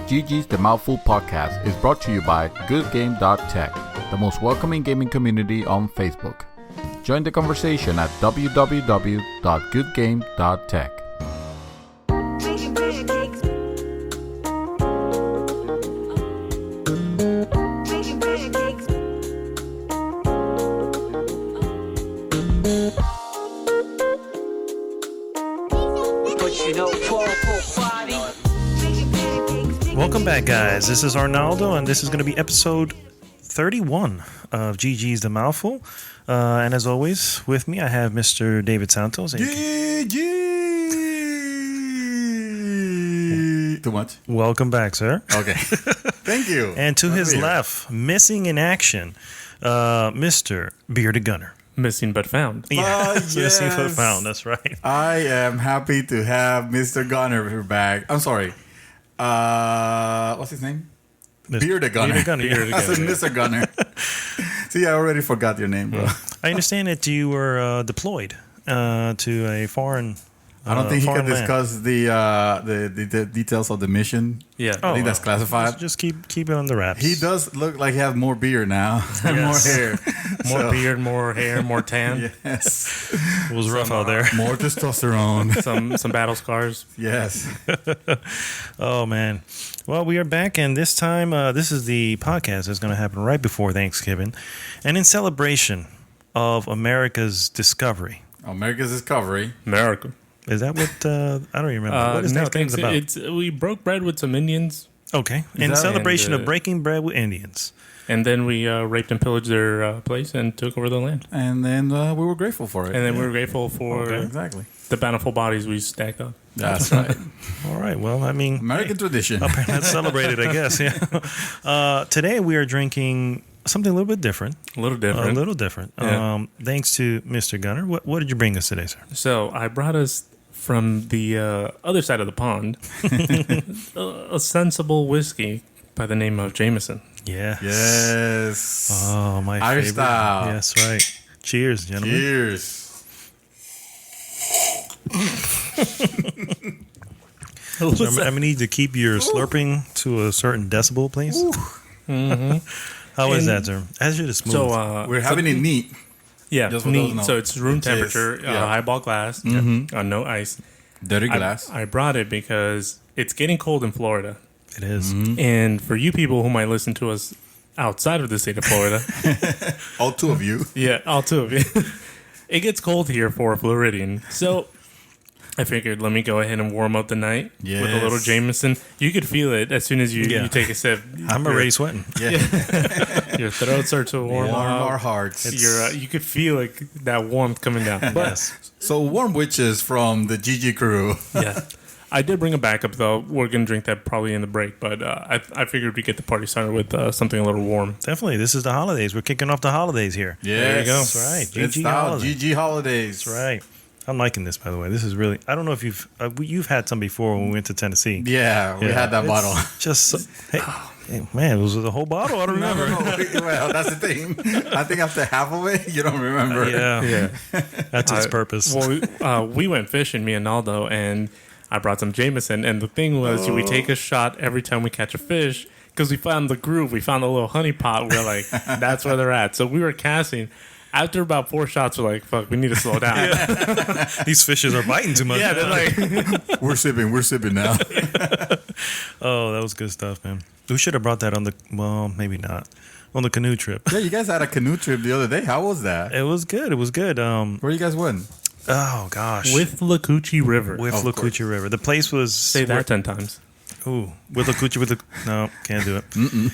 GG's The Mouthful podcast is brought to you by goodgame.tech, the most welcoming gaming community on Facebook. Join the conversation at www.goodgame.tech. Welcome back, guys. This is Arnaldo, and this is going to be episode 31 of GG's The Mouthful. And as always, with me, I have Mr. David Santos. GG! Too much? Welcome back, sir. Okay. Thank you. And to his left, missing in action, Mr. Bearded Gunner. Missing but found. Yeah, Yes. missing but found. That's right. I am happy to have Mr. Gunner back. I'm sorry. What's his name? Bearded Gunner. Bearded Gunner. I said Mr. Gunner. See, I already forgot your name, bro. I understand that you were deployed to a foreign. I don't think he can foreign land. discuss the details of the mission. Yeah. I think that's classified. Just keep it on the wraps. He does look like he has more beard now and more hair. More beard, more hair, more tan. Yes. It was rough out there. More testosterone. Some battle scars. Yes. Oh, man. Well, we are back, and this time, this is the podcast that's going to happen right before Thanksgiving. And in celebration of America's discovery. America's discovery. America. Is that what, I don't even remember. What is no, Thanksgiving about? we broke bread with some Indians, Okay. In that- celebration and, of breaking bread with Indians. and then we raped and pillaged their place and took over the land. And then we were grateful for it. And then we were grateful for Exactly. the bountiful bodies we stacked up. That's right. All right. Well, I mean, American tradition. that's celebrated, I guess. Yeah. Today, we are drinking something a little bit different. A little different. A little different. Yeah. Thanks to Mr. Gunner. What did you bring us today, sir? So I brought us from the other side of the pond a sensible whiskey by the name of Jameson. Yes. Yes. Oh, my Irish favorite. style. Yes, right. Cheers, gentlemen. Cheers. So I'm gonna need to keep your slurping to a certain decibel, please. How is that, sir? As you're smooth. So We're having it neat. yeah, Just for those neat. know. So it's room It is, temperature, yeah. highball glass, no ice. Dirty glass. I brought it because it's getting cold in Florida, it is. and for you people who might listen to us outside of the state of Florida, All two of you. yeah, all two of you, it gets cold here for a Floridian. So I figured, let me go ahead and warm up the night with a little Yes. Jameson. You could feel it as soon as you take a sip. I'm already sweating. Yeah. Your throat starts to warm Warm up. our hearts. You could feel like that warmth coming down. But Yes. So warm witches from the GG crew. yeah, I did bring a backup though. We're gonna drink that probably in the break, but I figured we'd get the party started with something a little warm. Definitely. This is the holidays. We're kicking off the holidays here. Yes. There you go. That's right. Good GG style. holiday. GG holidays. That's right. I'm liking this, by the way. This is really. I don't know if you've had some before when we went to Tennessee. Yeah, we had that It's bottle. Just hey, man, it was a whole bottle. I don't remember. No. Well, that's the thing. I think after half of it, you don't remember. Yeah, that's its purpose. Well, we went fishing, me and Naldo, and I brought some Jameson. And the thing was, we take a shot every time we catch a fish because we found the groove. We found a little honey pot. We're like, that's where they're at. So we were casting. After about 4 shots, we're like, fuck, we need to slow down. These fishes are biting too much. Yeah, they're like, We're sipping now. Oh, that was good stuff, man. We should have brought that on the. Well, maybe not on the canoe trip. Yeah, you guys had a canoe trip the other day. How was that? It was good. It was good. Where you guys went? Oh gosh, with Lacucci River. with Of Lacucci River. The place was Say that 10 times. Ooh, with Lacucci with the no, can't do it.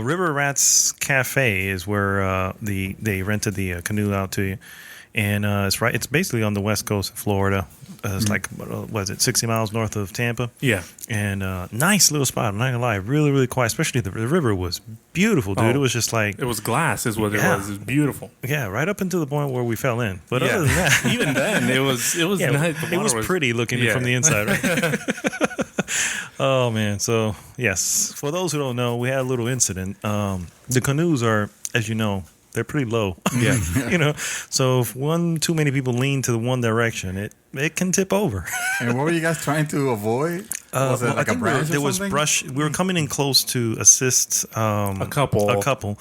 River Rats Cafe is where they rented the canoe out to you, and it's right. It's basically on the west coast of Florida. It's like what is it, 60 miles north of Tampa? Yeah. And nice little spot. I'm not gonna lie, really really quiet. Especially the river was beautiful, dude. It was just like It was glass, is what it Yeah. was. It was beautiful. yeah, right up until the point where we fell in. But Yeah. other than that, Even then, it was yeah, nice. The it was water pretty looking yeah. from the inside, right? Oh man! So yes, for those who don't know, we had a little incident. The canoes are, as you know, they're pretty low. Yeah. You know, so if too many people lean to the one direction, it can tip over. And what were you guys trying to avoid? Was it I like a think branch there or was something? brush. We were coming in close to assist A couple.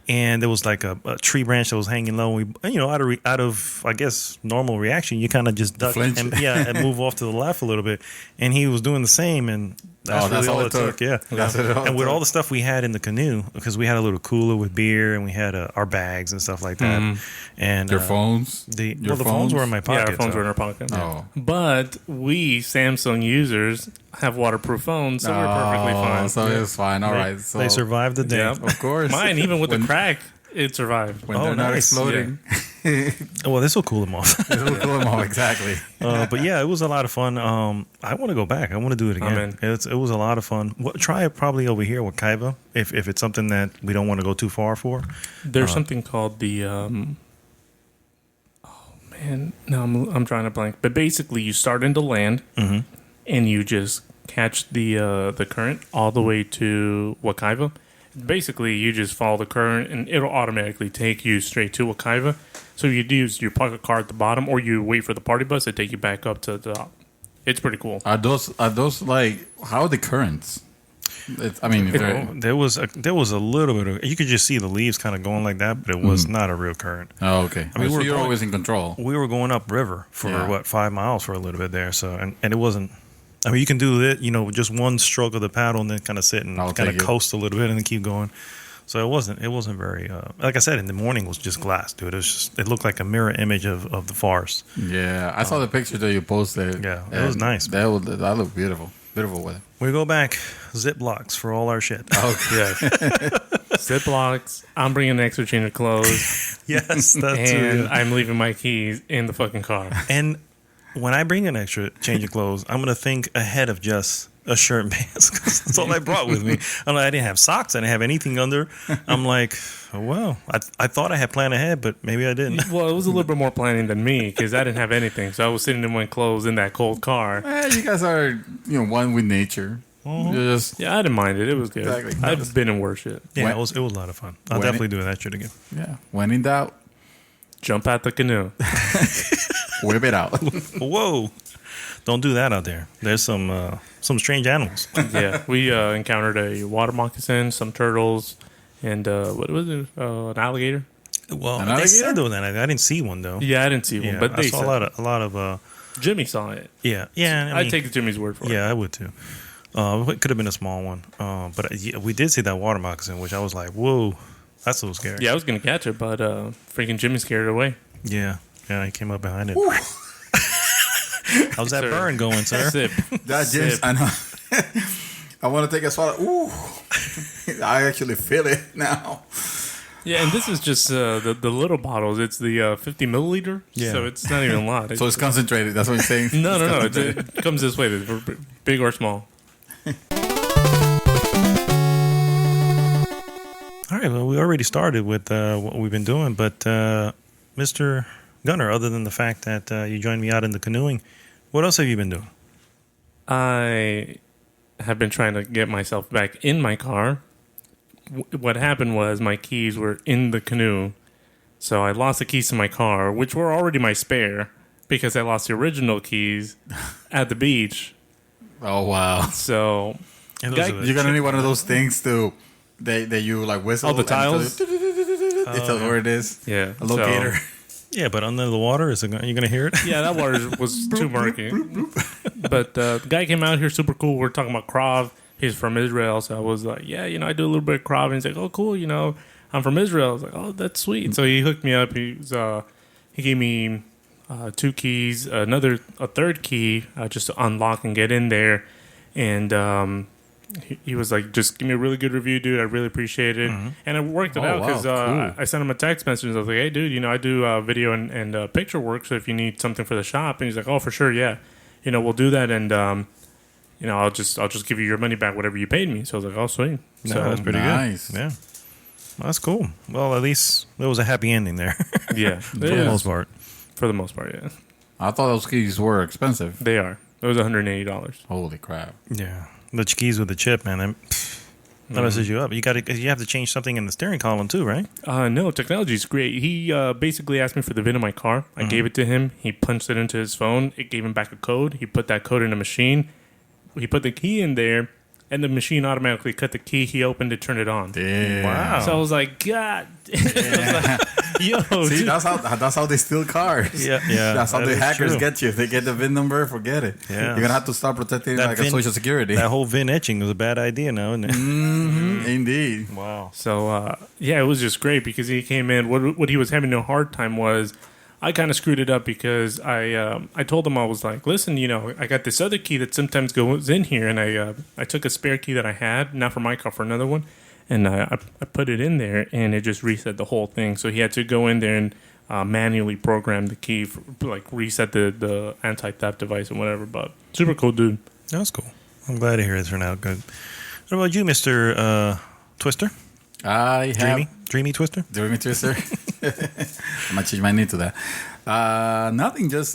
and there was like a tree branch that was hanging low. And we, out of I guess normal reaction, you kind of just duck flinch. and move off to the left a little bit. And he was doing the same, and that's really all it took. Yeah, That's it. and with all the stuff we had in the canoe, because we had a little cooler with beer and we had our bags and stuff like that, and Your phones? The Your phones were in my Yeah, pocket. our phones so- were in our pocket. Oh. But we Samsung users have waterproof phones, so we're perfectly fine. So it's fine. All right. So They survived the day. Yeah. Of course. Mine, even with When- the crack, it survived. when Oh, they're not nice. exploding. Well, this will cool them off. It'll cool them off, exactly. But yeah, it was a lot of fun. I want to go back. I want to do it again. in. It was a lot of fun. Try it probably over here with Kaiva if it's something that we don't want to go too far for. There's something called the no, I'm drawing a blank. But basically, you start into land, and you just catch the current all the way to Wakaiva. Basically, you just follow the current, and it'll automatically take you straight to Wakaiva. So you use your pocket car at the bottom, or you wait for the party bus to take you back up to the top. It's pretty cool. Are those like, how are the currents? I mean, if they're- There was a little bit of, you could just see the leaves kind of going like that, but it was not a real current. oh, okay. I mean, so we're you're going- always in control. We were going up river for Yeah. 5 miles for a little bit there. So and it wasn't. I mean, you can do it, just one stroke of the paddle and then kind of sit and I'll kind of take it. coast a little bit and then keep going. So it wasn't very. Like I said, in the morning was just glass, dude. It looked like a mirror image of the forest. Yeah, I saw the picture that you posted. Yeah, it was and nice. That looked beautiful. Beautiful weather. We go back Ziplocs for all our shit. Okay. Ziplocs. I'm bringing an extra change of clothes, Yes, that's and I'm leaving my keys in the fucking car. And when I bring an extra change of clothes, I'm gonna think ahead of just a shirt and pants. 'Cause that's all I brought with me. I didn't have socks. I didn't have anything under. I'm like, oh, well, I thought I had planned ahead, but maybe I didn't. Well, it was a little bit more planning than me because I didn't have anything. So I was sitting in my clothes in that cold car. You guys are, one with nature. You're just, Yeah, I didn't mind it. It was good. Exactly. I've been in worse shit. Yeah, When- it was a lot of fun. I'll when definitely do that shit again. yeah. When in doubt, Jump out the canoe. whip it out. Whoa! Don't do that out there. There's some strange animals. Yeah, we encountered a water moccasin, some turtles, and what was it? An alligator. Well, An they alligator? said there was I didn't see one though. Yeah, I didn't see one, Yeah, but I they saw said a lot of Jimmy saw it. yeah. I I'd mean, take Jimmy's word for it. yeah, I would too. It could have been a small one, but yeah, we did see that water moccasin, which I was like, whoa, that's a little scary. Yeah, I was gonna catch it, but freaking Jimmy scared it away. Yeah, he came up behind it. How's that Sir. burn going, sir? Sip. That James, Sip. I know. I want to take a swallow. Ooh, I actually feel it now. Yeah, and this is just the little bottles. It's the 50 milliliter. Yeah. So it's not even a lot. So it's concentrated. That's what you're saying. no. It's It concentrated. comes this way, big or small. All right, well, we already started with what we've been doing, but Mr. Gunner, other than the fact that you joined me out in the canoeing, what else have you been doing? I have been trying to get myself back in my car. What happened was my keys were in the canoe, so I lost the keys to my car, which were already my spare because I lost the original keys at the beach. Oh wow! So And Guy- those are the You're gonna cheap need one of ones. those things to that you like whistle. Oh, the and tiles? It tells where it is. yeah, A locator. Yeah, but under the water, are you going to hear it? Yeah, that water was too murky. But the guy came out here super cool. We're talking about Krav. He's from Israel, so I was like, yeah, I do a little bit of Krav. And he's like, oh, cool, I'm from Israel. I was like, oh, that's sweet. So he hooked me up. He gave me 2 keys, a third key just to unlock and get in there. And he was like, just give me a really good review, dude. I really appreciate it. And I worked it Oh, out wow, because cool. I sent him a text message. I was like, hey, dude, I do video and picture work. So if you need something for the shop, and he's like, oh, for sure, yeah, we'll do that. And I'll just give you your money back, whatever you paid me. So I was like, oh, sweet. No, So that's pretty Nice. good. Yeah. Well, that's cool. Well, at least there was a happy ending there yeah, for the most part. For the most part, yeah, I thought those keys were expensive. they are. It was $180. Holy crap! Yeah. The keys with the chip, man, that messes you up. You have to change something in the steering column too, right? No, technology's great. He basically asked me for the VIN of my car. I gave it to him. He punched it into his phone. It gave him back a code. He put that code in a machine. he put the key in there, and the machine automatically cut the key. He opened it, turned it on. Damn. Wow. So I was like, God. Yo, See, dude. that's how they steal cars. Yeah. That's how that the is hackers true. get you. If they get the VIN number, forget it. Yeah. You're gonna have to start protecting That like a VIN social security. That whole VIN etching was a bad idea now, isn't it? Indeed. Wow. So yeah, it was just great because he came in. What he was having a hard time was, I kind of screwed it up because I told him, I was like, listen, I got this other key that sometimes goes in here, and I took a spare key that I had, not for my car, for another one, and I put it in there, and it just reset the whole thing. So he had to go in there and manually program the key, for, like reset the anti-theft device and whatever. But super cool dude. That's cool. I'm glad to hear it turned out good. What about you, Mr. Twister? I have Dreamy Twister? Dreamy Twister. I might change my name to that. Nothing, just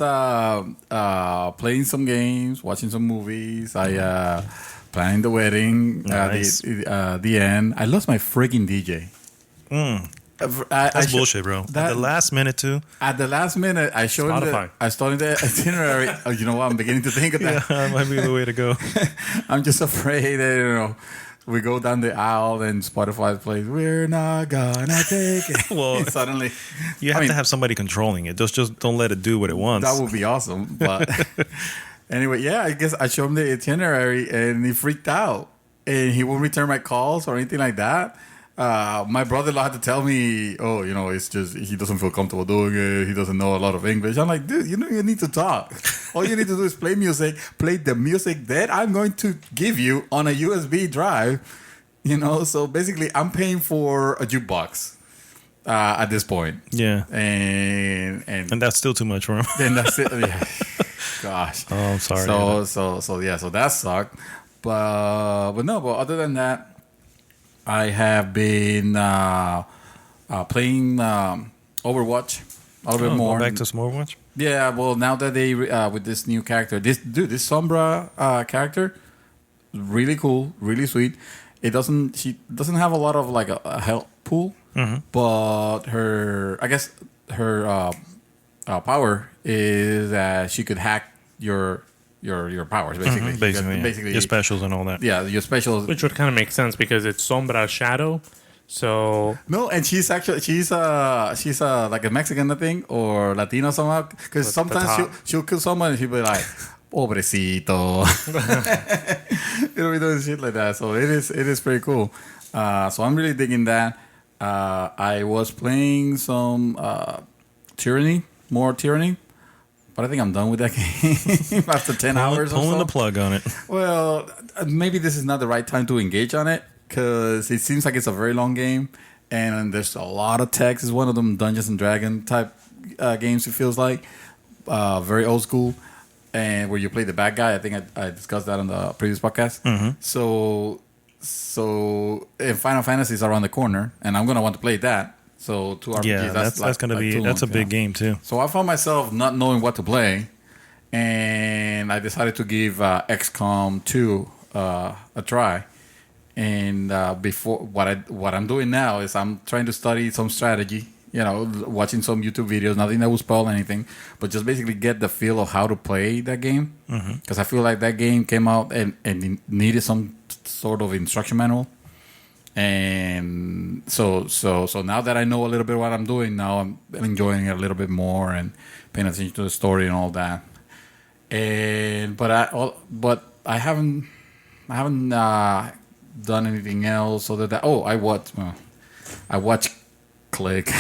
playing some games, watching some movies. I planning the wedding. Nice. The end. I lost my freaking DJ. That's bullshit, bro. At the last minute, too. At the last minute, I showed him I started the itinerary. Oh, you know what? I'm beginning to think of that. Yeah, that might be the way to go. I'm just afraid that, we go down the aisle and Spotify plays, we're not gonna take it. Well, suddenly, you have to have somebody controlling it. Just don't let it do what it wants. that would be awesome. But anyway, yeah, I guess I showed him the itinerary and he freaked out. And he won't return my calls or anything like that. My brother-in-law had to tell me, it's just he doesn't feel comfortable doing it. He doesn't know a lot of English. I'm like, dude, you need to talk. All you need to do is play music, play the music that I'm going to give you on a USB drive. So basically, I'm paying for a jukebox at this point. Yeah. And that's still too much for him. then that's it. Yeah. Gosh. Oh, I'm sorry. So that sucked. But other than that, I have been playing Overwatch a little bit more. Back to some Overwatch? Yeah, well, now that they with this new character, this Sombra character, really cool, really sweet. She doesn't have a lot of like a health pool, but her power is that she could hack your powers basically. Basically, your specials and all that. Yeah, your specials. Which would kind of make sense because it's Sombra Shadow. So No, and she's like a Mexican, I think, or Latino somehow. Because sometimes she'll kill someone and she'll be like, "Pobrecito," be doing shit like that. So it is pretty cool. So I'm really digging that. I was playing some more Tyranny. But I think I'm done with that game after 10 hours or so. Pulling the plug on it. Well, maybe this is not the right time to engage on it because it seems like it's a very long game and there's a lot of text. It's one of them Dungeons and Dragons type games, it feels like. Very old school. And where you play the bad guy. I think I discussed that on the previous podcast. Mm-hmm. So Final Fantasy is around the corner and I'm going to want to play that. So 2 RPGs, yeah, that's gonna be a big game too. So I found myself not knowing what to play, and I decided to give XCOM 2 a try. And before what I'm doing now is I'm trying to study some strategy. Watching some YouTube videos. Nothing that will spoil anything, but just basically get the feel of how to play that game. Because I feel like that game came out and it needed some sort of instruction manual. And so now that I know a little bit what I'm doing, now I'm enjoying it a little bit more and paying attention to the story and all that. But I haven't done anything else other than I watched Click.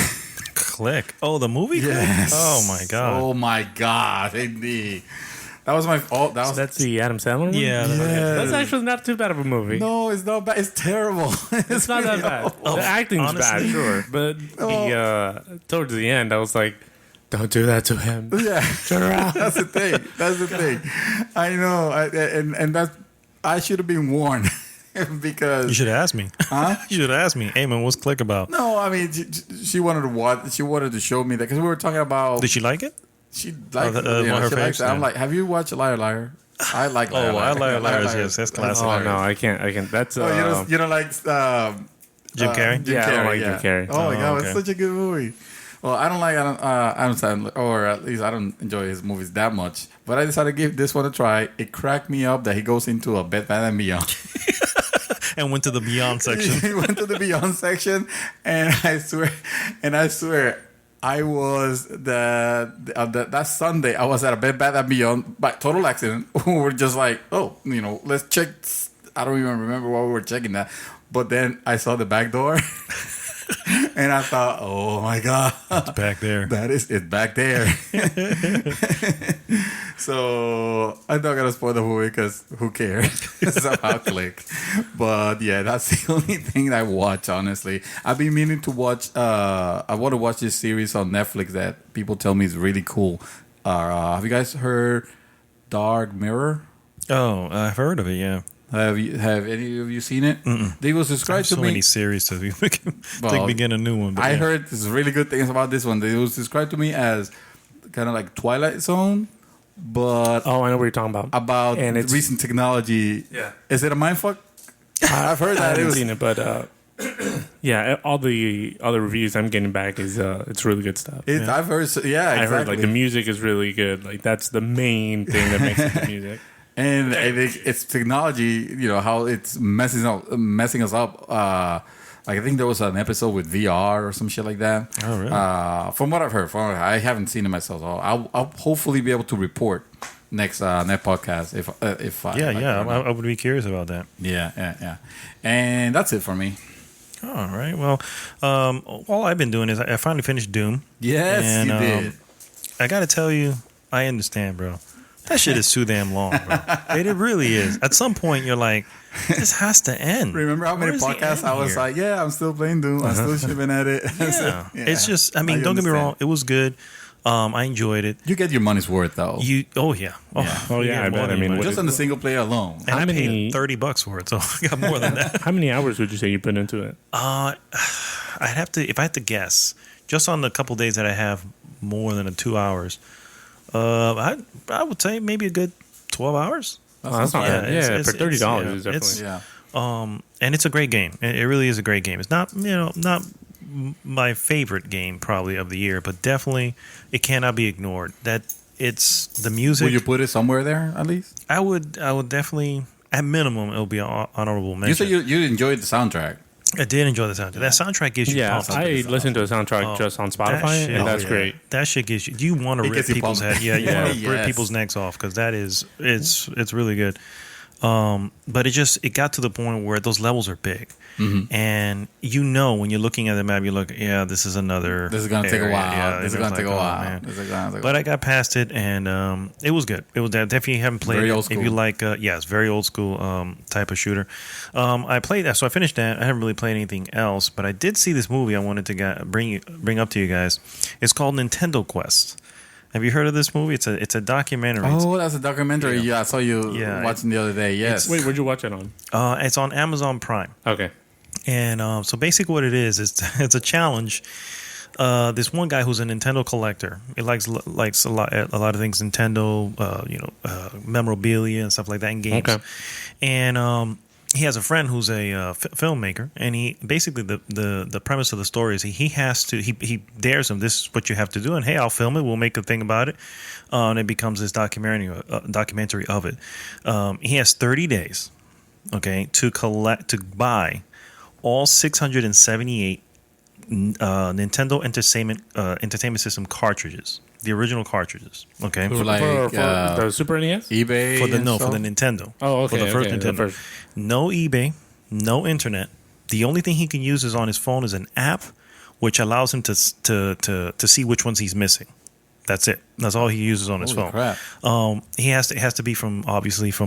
Click. Oh, the movie? Yes. Oh my god. Oh my god. Indeed. That was my fault. So that's the Adam Sandler one? Yeah. That's actually not too bad of a movie. No, it's not bad. It's terrible. It's not that bad. The acting's bad, sure. But towards the end, I was like, don't do that to him. Yeah. Turn around. That's the thing. I know. And I should have been warned. Because you should have asked me. Huh? You should have asked me. Hey man, what's Click about? No, I mean she wanted to watch. She wanted to show me that because we were talking about. Did she like it? She liked it. Her likes it. I'm like, have you watched Liar Liar? I like Liar Liar. Liar. Yes, that's classic. Oh no, I can't. That's you don't like Jim Carrey? Jim I Carrey. don't like Jim Carrey. Oh my god, okay. it's such a good movie. Well, I don't like Adam Sandler, or at least I don't enjoy his movies that much. But I decided to give this one a try. It cracked me up that he goes into a Bed Bath and Beyond. And went to the Beyond section. He went to the Beyond section, and I swear, I was that Sunday. I was at a Bed Bath and Beyond by total accident. We were just like, oh, let's check. I don't even remember why we were checking that, but then I saw the back door. And I thought, oh my God. It's back there. It's back there. So I'm not going to spoil the movie because who cares? Somehow click. But yeah, that's the only thing I watch, honestly. I've been meaning to watch, I want to watch this series on Netflix that people tell me is really cool. Have you guys heard Dark Mirror? Oh, I've heard of it, yeah. Have any of you seen it? Mm-mm. They was described to me. So many series to begin a new one. But I heard this really good things about this one. It was described to me as kind of like Twilight Zone, but I know what you're talking about. And it's recent technology. Yeah, is it a mindfuck? I've heard that. I haven't seen it, but yeah, all the other reviews I'm getting back is it's really good stuff. I've heard. Yeah, exactly. I heard like the music is really good. Like that's the main thing that makes it the music. And I think it's technology, how it's messing us up. Like I think there was an episode with VR or some shit like that. Oh, really? From what I've heard, I haven't seen it myself. So I'll hopefully be able to report next podcast if I would be curious about that. Yeah. And that's it for me. All right. Well, all I've been doing is I finally finished Doom. Yes, and, you did. I got to tell you, I understand, bro. That shit is too damn long, bro. It really is. At some point, you're like, this has to end. Remember how many podcasts I was like, yeah, I'm still playing Doom. I'm still shipping at it. Yeah. It's just, don't get me wrong. It was good. I enjoyed it. You get your money's worth, though. Oh, yeah. I bet. I mean, just on the single player alone. And I paid $30 for it, so I got more than that. How many hours would you say you put into it? I'd have to, if I had to guess, just on the couple days that I have more than 2 hours, I would say maybe a good 12 hours. That's not bad. Yeah, for $30 is definitely. And it's a great game. It really is a great game. It's not not my favorite game probably of the year, but definitely it cannot be ignored. That it's the music. Would you put it somewhere there at least? I would definitely, at minimum, it'll be an honorable mention. You said you enjoyed the soundtrack. I did enjoy the soundtrack. That soundtrack gives you pumped. I listened to the soundtrack just on Spotify, and that's great. That shit gives you. You want to rip people's head. Yeah, you want to rip people's necks off because that is it's really good. But it got to the point where those levels are big, and when you're looking at the map, you look, this is another. This is gonna take a while. Yeah, this is gonna take a while. But I got past it, and it was good. It was definitely haven't played. Very it. Old school. If you like, it's very old school type of shooter. I played that, so I finished that. I haven't really played anything else, but I did see this movie. I wanted to bring up to you guys. It's called Nintendo Quest. Have you heard of this movie? It's a documentary. Oh, that's a documentary. Yeah, I saw you watching the other day. Yes. Wait, where'd you watch it on? It's on Amazon Prime. Okay. And so basically what it is it's a challenge. This one guy who's a Nintendo collector. He likes a lot of things Nintendo, memorabilia and stuff like that in games. Okay. And he has a friend who's a filmmaker, and he basically the premise of the story is he dares him. This is what you have to do, and hey, I'll film it. We'll make a thing about it, and it becomes this documentary of it. He has 30 days, to buy all 678 Nintendo Entertainment System cartridges. The original cartridges, okay, for the Super NES, eBay, for the Nintendo. Oh, okay, for the first Nintendo. No eBay, no internet. The only thing he can use is on his phone is an app, which allows him to see which ones he's missing. That's it. That's all he uses on his phone. Crap. It has to be from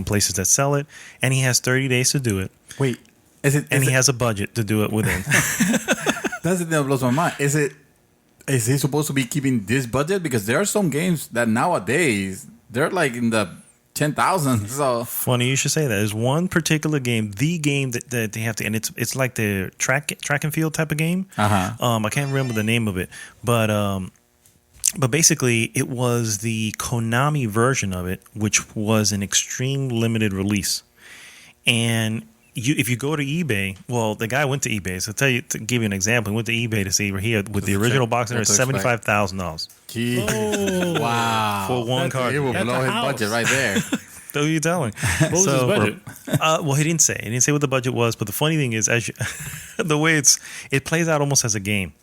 places that sell it, and he has 30 days to do it. Wait, he has a budget to do it within. That's the thing that blows my mind. Is he supposed to be keeping this budget? Because there are some games that nowadays they're like in the 10,000. So funny you should say that. There's one particular game, the game that they have to, and it's like the track and field type of game. I can't remember the name of it, but basically it was the Konami version of it, which was an extreme limited release, and if you go to eBay, well, the guy went to eBay. So to give you an example, he went to eBay to see where he had with the original box in there, $75,000 Jeez. Wow. for one card. It will That's blow a his house. budget right there. Who are you telling? What was his budget? Well, he didn't say. He didn't say what the budget was. But the funny thing is, the way it plays out almost as a game,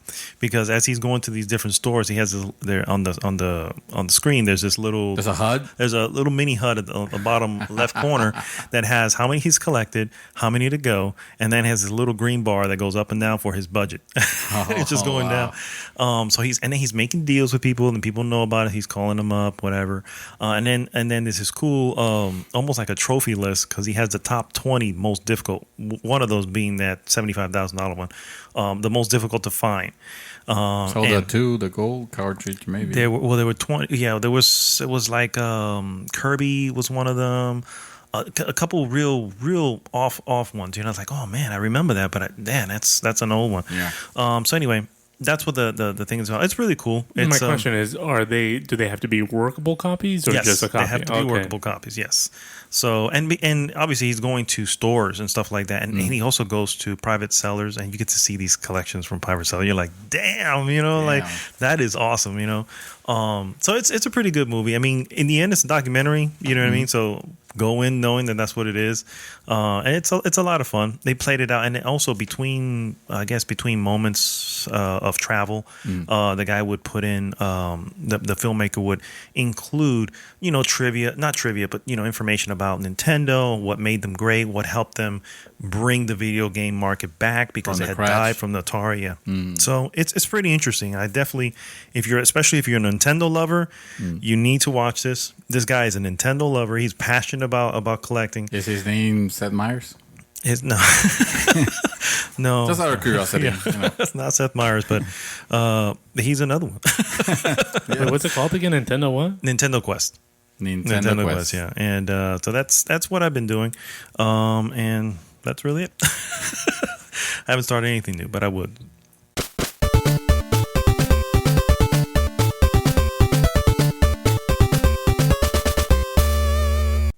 because as he's going to these different stores, he has there on the screen. There's this little. There's a HUD. There's a little mini HUD at the bottom left corner that has how many he's collected, how many to go, and then has this little green bar that goes up and down for his budget. It's just going down. So he's making deals with people, and people know about it. He's calling them up, whatever. And then there's this cool, almost like a trophy list, because he has the top 20 most difficult. One of those being that $75,000 one, the most difficult to find. The gold cartridge maybe. There were 20. Yeah, it was like Kirby was one of them. A couple real off ones. You know, it's like, oh man, I remember that, but that's an old one. Yeah. So anyway, that's what the thing is about. It's really cool. My question is, do they have to be workable copies or yes, just a copy? They have to be workable copies. Yes. So and obviously he's going to stores and stuff like that, and he also goes to private sellers, and you get to see these collections from private sellers. You're like, damn, like that is awesome, So it's a pretty good movie. I mean, in the end, it's a documentary. You know what I mean? So go in knowing that that's what it is, and it's a lot of fun. They played it out, and also between moments of travel, the guy would put in the filmmaker would include not trivia, but information about Nintendo, what made them great, what helped them bring the video game market back because it had died from the Atari. Yeah, so it's pretty interesting. I definitely, especially if you're a Nintendo lover, you need to watch this. This guy is a Nintendo lover. He's passionate about collecting. Is his name Seth Meyers? No. No. Just out of curiosity. It's not Seth Meyers, but he's another one. Wait, what's it called again? Nintendo what? Nintendo Quest. Nintendo Quest. Yeah. And so that's what I've been doing. And that's really it. I haven't started anything new, but I would.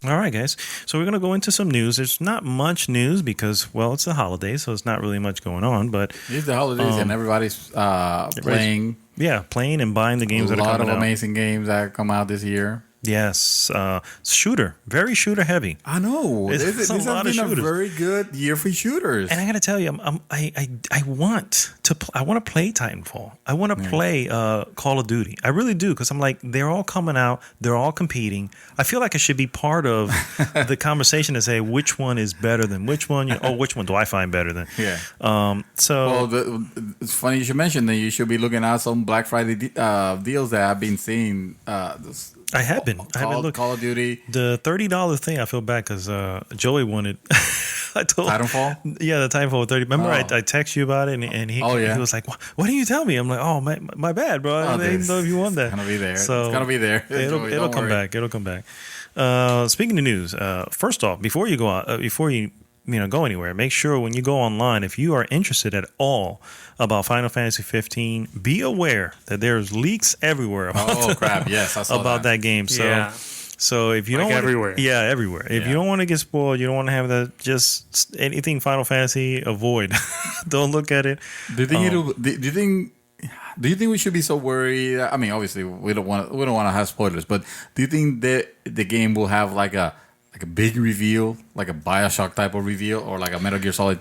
All right, guys. So we're going to go into some news. There's not much news because, well, it's the holidays, so it's not really much going on. But it's the holidays and everybody's playing. Yeah, playing and buying the games that are coming out. A lot of amazing games that come out this year. Yes, shooter, very shooter heavy. I know. This has been a very good year for shooters. And I got to tell you, I want to play Titanfall. I want to play Call of Duty. I really do, because I'm like, they're all coming out, they're all competing. I feel like I should be part of the conversation to say which one is better than which one. Which one do I find better than? Yeah. It's funny you should mention that you should be looking at some Black Friday deals that I've been seeing. I have been. I haven't looked. Call of Duty. The $30 thing, I feel bad because Joey wanted. Titanfall? Yeah, the Titanfall 30. Remember, I texted you about it, and he was like, "Why didn't you tell me?" I'm like, "Oh, my bad, bro. I didn't know if you want that." It's gonna be there. So it's gonna be there. It'll come back. It'll come back. Speaking of news, first off, before you go anywhere, make sure when you go online, if you are interested at all about Final Fantasy 15, be aware that there's leaks everywhere. Crap! Yes, I saw about that game. So, so if you don't everywhere, everywhere. If you don't want to get spoiled, you don't want to have that. Just anything Final Fantasy, avoid. Don't look at it. Do you think we should be so worried? I mean, obviously, we don't want to have spoilers, but do you think that the game will have like a big reveal, like a BioShock type of reveal, or like a Metal Gear Solid?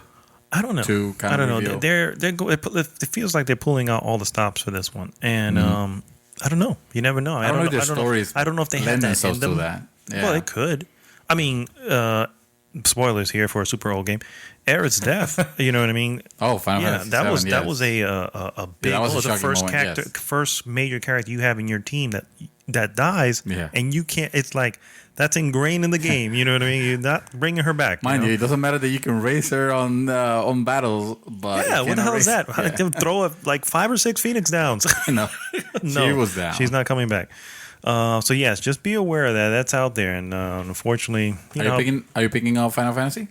I don't know. 2 kind I don't of know. It feels like they're pulling out all the stops for this one, and I don't know. You never know. I don't know if their stories. I don't know if they have that in them. That. Yeah. Well, they could. I mean, spoilers here for a super old game. Aerith's death. You know what I mean? Oh, Final Fantasy that was yes. that was a big. That was the first moment, character, first major character you have in your team that dies, and you can't. It's like. That's ingrained in the game. You know what I mean? You're not bringing her back. Mind you, it doesn't matter that you can race her on battles, but what the hell is that? Yeah. They'll throw 5 or 6 Phoenix Downs. No, she was down. She's not coming back. So yes, just be aware of that. That's out there, and unfortunately, are you picking up Final Fantasy?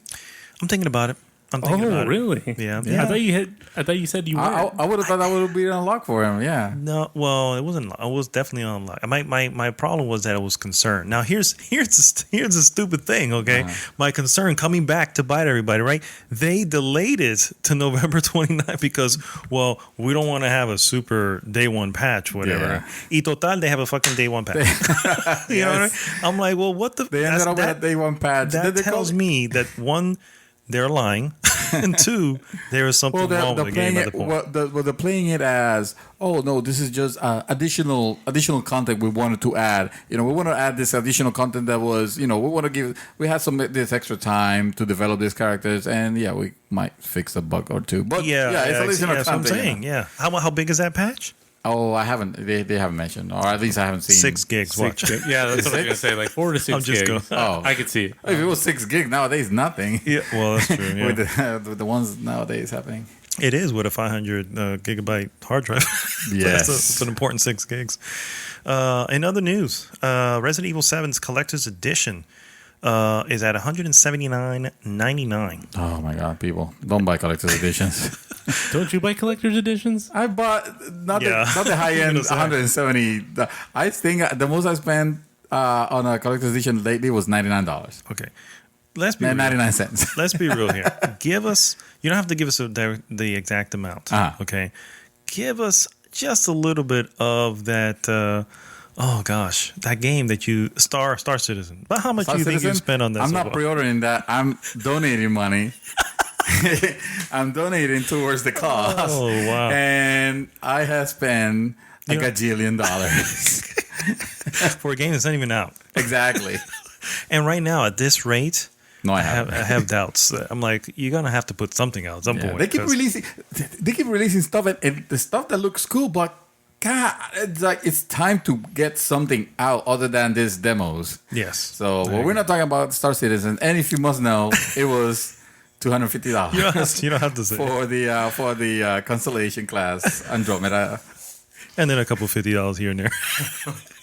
I'm thinking about it. I'm thinking about it. really? Yeah. I thought you said you were. I would have thought that would be unlocked for him. Yeah. No, well, it wasn't. I was definitely on lock. My problem was that I was concerned. Now here's the stupid thing. Okay, my concern coming back to bite everybody. Right? They delayed it to November 29th because we don't want to have a super day one patch, whatever. Yeah. Y total, they have a fucking day one patch. You know what I mean? I'm like, well, what the? They ended up with a day one patch. That tells me that one, they're lying, and two, there is something wrong with the game at the point. They're playing it as, oh no, this is just additional content we wanted to add. We want to add this additional content that was, we had this extra time to develop these characters, and we might fix a bug or two. But it's additional that's what I'm saying. Yeah, how big is that patch? Oh, I haven't. They haven't mentioned, or at least I haven't seen 6 gigs. Watch. Yeah, that's what I was gonna say. Like 4 to 6 I'm just gigs. I could see it. If it was 6 gigs nowadays, nothing. Yeah, well, that's true. Yeah. with the ones nowadays happening. It is with a 500 gigabyte hard drive. Yes, it's an important 6 gigs. In other news, Resident Evil 7's Collector's Edition is at $179.99. Oh my God, people don't buy collector's editions. Don't you buy collector's editions? I bought not the high end 170. I think the most I spent on a collector's edition lately was $99. Okay, let's be 99 cents. Let's be real here. Give us. You don't have to give us the exact amount. Okay, give us just a little bit of that. Oh gosh, that game that you Star Citizen. But how much do you think you spent on that? I'm not pre-ordering that. I'm donating money. I'm donating towards the cause. Oh wow! And I have spent a gajillion dollars for a game that's not even out. Exactly. And right now, at this rate, no, I have doubts. I'm like, you're gonna have to put something out at some point. They keep releasing stuff, and the stuff that looks cool, but God, it's time to get something out other than these demos. Yes. So we're not talking about Star Citizen, and if you must know, it was $250. You don't have to say for the Constellation class Andromeda, and then a couple $50 here and there.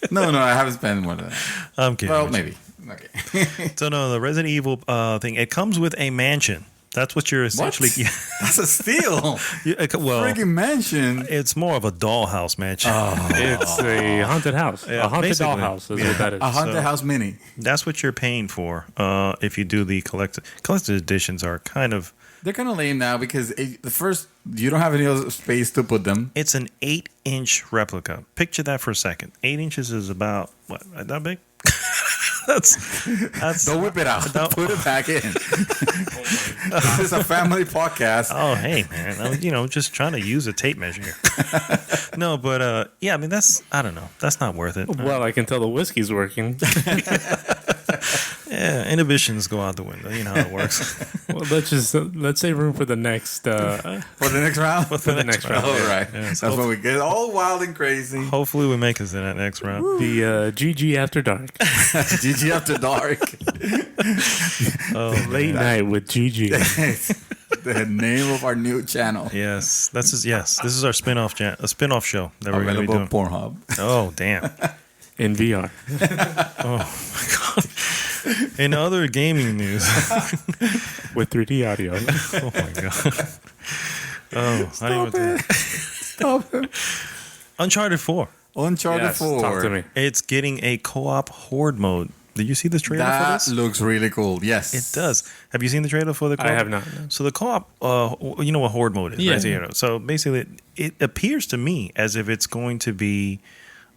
No, I haven't spent more than that. I'm kidding. Well, maybe. Okay. So no, the Resident Evil thing. It comes with a mansion. That's what you're essentially. What? That's a steal. Freaking mansion. It's more of a dollhouse mansion. It's a haunted house. A haunted dollhouse is what that is. A haunted house mini. That's what you're paying for if you do the collected editions. Are kind of. They're kind of lame now because the first you don't have any other space to put them. It's an 8-inch replica. Picture that for a second. 8 inches is about what? That big? That's Don't whip it out. Put it back in. This is a family podcast. Oh, hey, man. I'm just trying to use a tape measure here. No, but I mean, I don't know. That's not worth it. Well, I can tell the whiskey's working. Yeah, inhibitions go out the window. You know how it works. Well, let's save room for the next for the next round. For the next round. All right. Yes, that's when we get all wild and crazy. Hopefully, we make us in that next round. Woo. The GG After Dark. GG After Dark. Late night with GG. The name of our new channel. Yes, this is our spin-off show that we're going to be doing. Pornhub. Oh, damn. In VR. Oh my God. In other gaming news. With 3D audio. Oh my God. Oh, I didn't even Stop it. Uncharted 4. Uncharted 4. Talk to me. It's getting a co-op horde mode. Did you see the trailer for That this? looks really cool. Yes. It does. Have you seen the trailer for the co-op? I have not. So the co-op, you know what horde mode is, right? Yeah. So basically, it appears to me as if it's going to be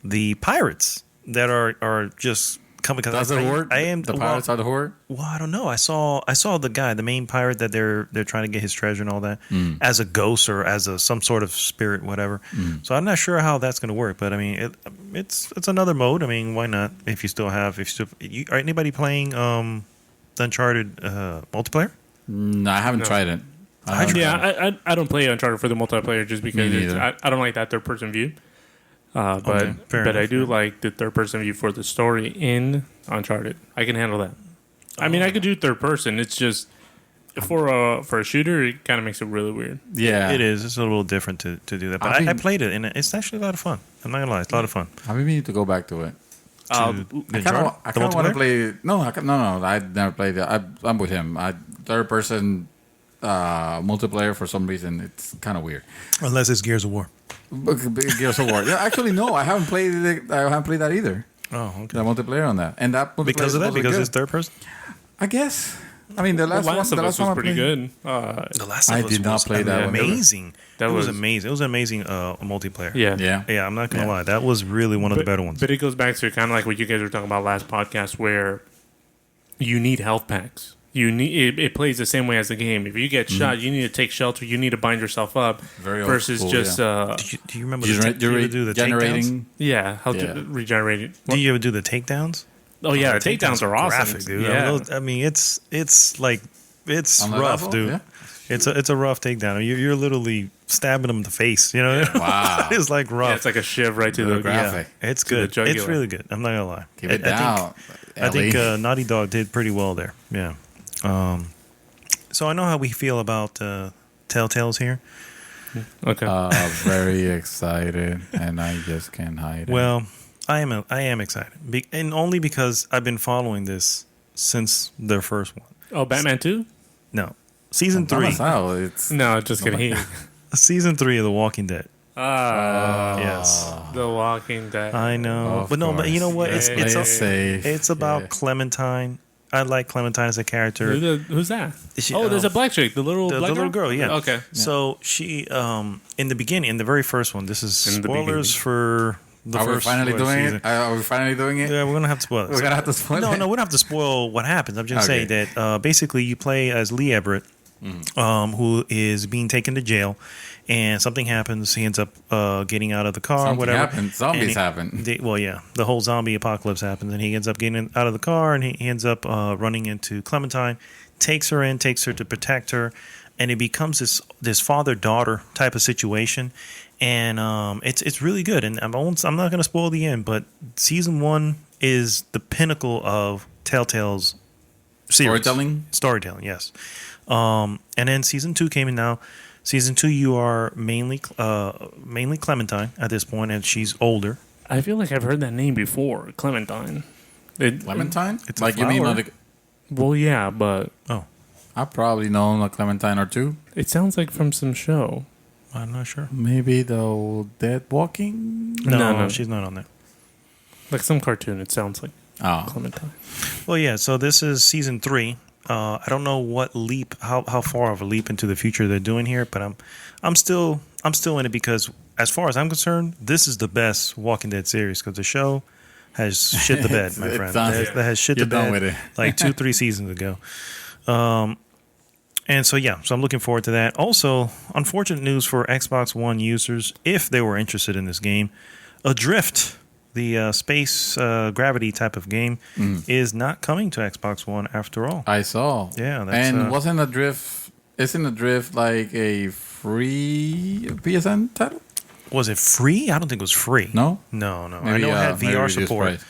the pirates that are just coming. Does it horde? The pirates are the horde? Well, I don't know. I saw the guy, the main pirate that they're trying to get his treasure and all that, as a ghost or as some sort of spirit, whatever. So I'm not sure how that's going to work, but I mean, it's another mode. I mean, why not? Are anybody playing the Uncharted multiplayer? No, I haven't tried it. I don't play Uncharted for the multiplayer just because I don't like that third person view. But I do like the third person view for the story in Uncharted. I can handle that. I mean, I could do third person. It's just for a shooter, it kind of makes it really weird. Yeah, it is. It's a little different to do that. But I played it, and it's actually a lot of fun. I'm not gonna lie, it's a lot of fun. I maybe need to go back to it. I kind of want to play. No, I never played it. I'm with him. Third person multiplayer for some reason. It's kind of weird. Unless it's Gears of War. Gears of War. Yeah, actually, no, I haven't played it. I haven't played that either. Oh, okay. The multiplayer on that, and that multiplayer Because of that, because it's third person. I guess. I mean, the last one. The last was one pretty good. The Last of I Us did not was play that one. amazing. That was was- amazing. It was an amazing multiplayer. Yeah. Yeah. I'm not gonna lie. That was really one of the better ones. But it goes back to kind of like what you guys were talking about last podcast, where you need health packs. You need it plays the same way as the game. If you get shot, you need to take shelter. You need to bind yourself up. Very old versus school, just Do you remember You're do you ever do the takedowns? generating. how Yeah. to regenerate it. Do you ever do the takedowns? Oh yeah, The the takedowns are awesome, graphic, dude. Yeah. I mean, it's like it's On that rough, level? dude. Yeah. It's a rough takedown. You're literally stabbing them in the face. You know, Wow. it's like rough. Yeah, it's like a shiv right to Real the graphic. It's to the good. It's jugular. really good. I'm not gonna lie. Keep it I down. think Ellie. Naughty Dog did pretty well there. Yeah. So I know how we feel about Telltales here. Okay. Very excited, and I just can't hide it. Well, I am excited, and only because I've been following this since their first one. oh, Batman 2? No, season 3. It's No, just kidding. Season 3 of The Walking Dead. Yes, The Walking Dead. I know, Of but no, but you know what? course. It's Safe. it's about Yeah. Clementine. I like Clementine as a character. Who's that? She, There's a black chick. The little the black little girl, yeah. Okay. So she, in the beginning, in the very first one, this is In the spoilers for the Are we first finally doing season. it? Are we finally doing it? Yeah, we're gonna have to spoil it. We're gonna have to spoil No, it. we don't have to spoil what happens. I'm just Okay. saying that basically you play as Lee Everett, who is being taken to jail, and something happens. He ends up getting out of the car, Something whatever. happens. Zombies And he- happen. well, yeah, the whole zombie apocalypse happens, and he ends up getting out of the car, and he ends up running into Clementine, takes her to protect her, and it becomes this father-daughter type of situation, and it's really good. And I'm not going to spoil the end, but season 1 is the pinnacle of Telltale's series. Storytelling, yes. And then season 2 came in now. Season 2, you are mainly Clementine at this point, and she's older. I feel like I've heard that name before, Clementine. Clementine? It's a like you mean flower. like Well, yeah, but Oh, I've probably known a Clementine or two. it sounds like from some show. I'm not sure. Maybe the old Dead Walking. No. She's not on there. Like some cartoon, it sounds like Oh, Clementine. Well, yeah. So this is season 3. I don't know what leap, how far of a leap into the future they're doing here, but I'm still in it because as far as I'm concerned, this is the best Walking Dead series because the show has shit the bed, my It's friend. done. That has shit You're the bed done with it. like 2-3 seasons ago. And so I'm looking forward to that. Also, unfortunate news for Xbox One users if they were interested in this game, Adrift, the space gravity type of game, is not coming to Xbox One after all. I saw. Yeah, that's, and wasn't Adrift? Isn't Adrift like a free PSN title? Was it free? I don't think it was free. No. No. I Maybe, know it had maybe VR reduced support. price.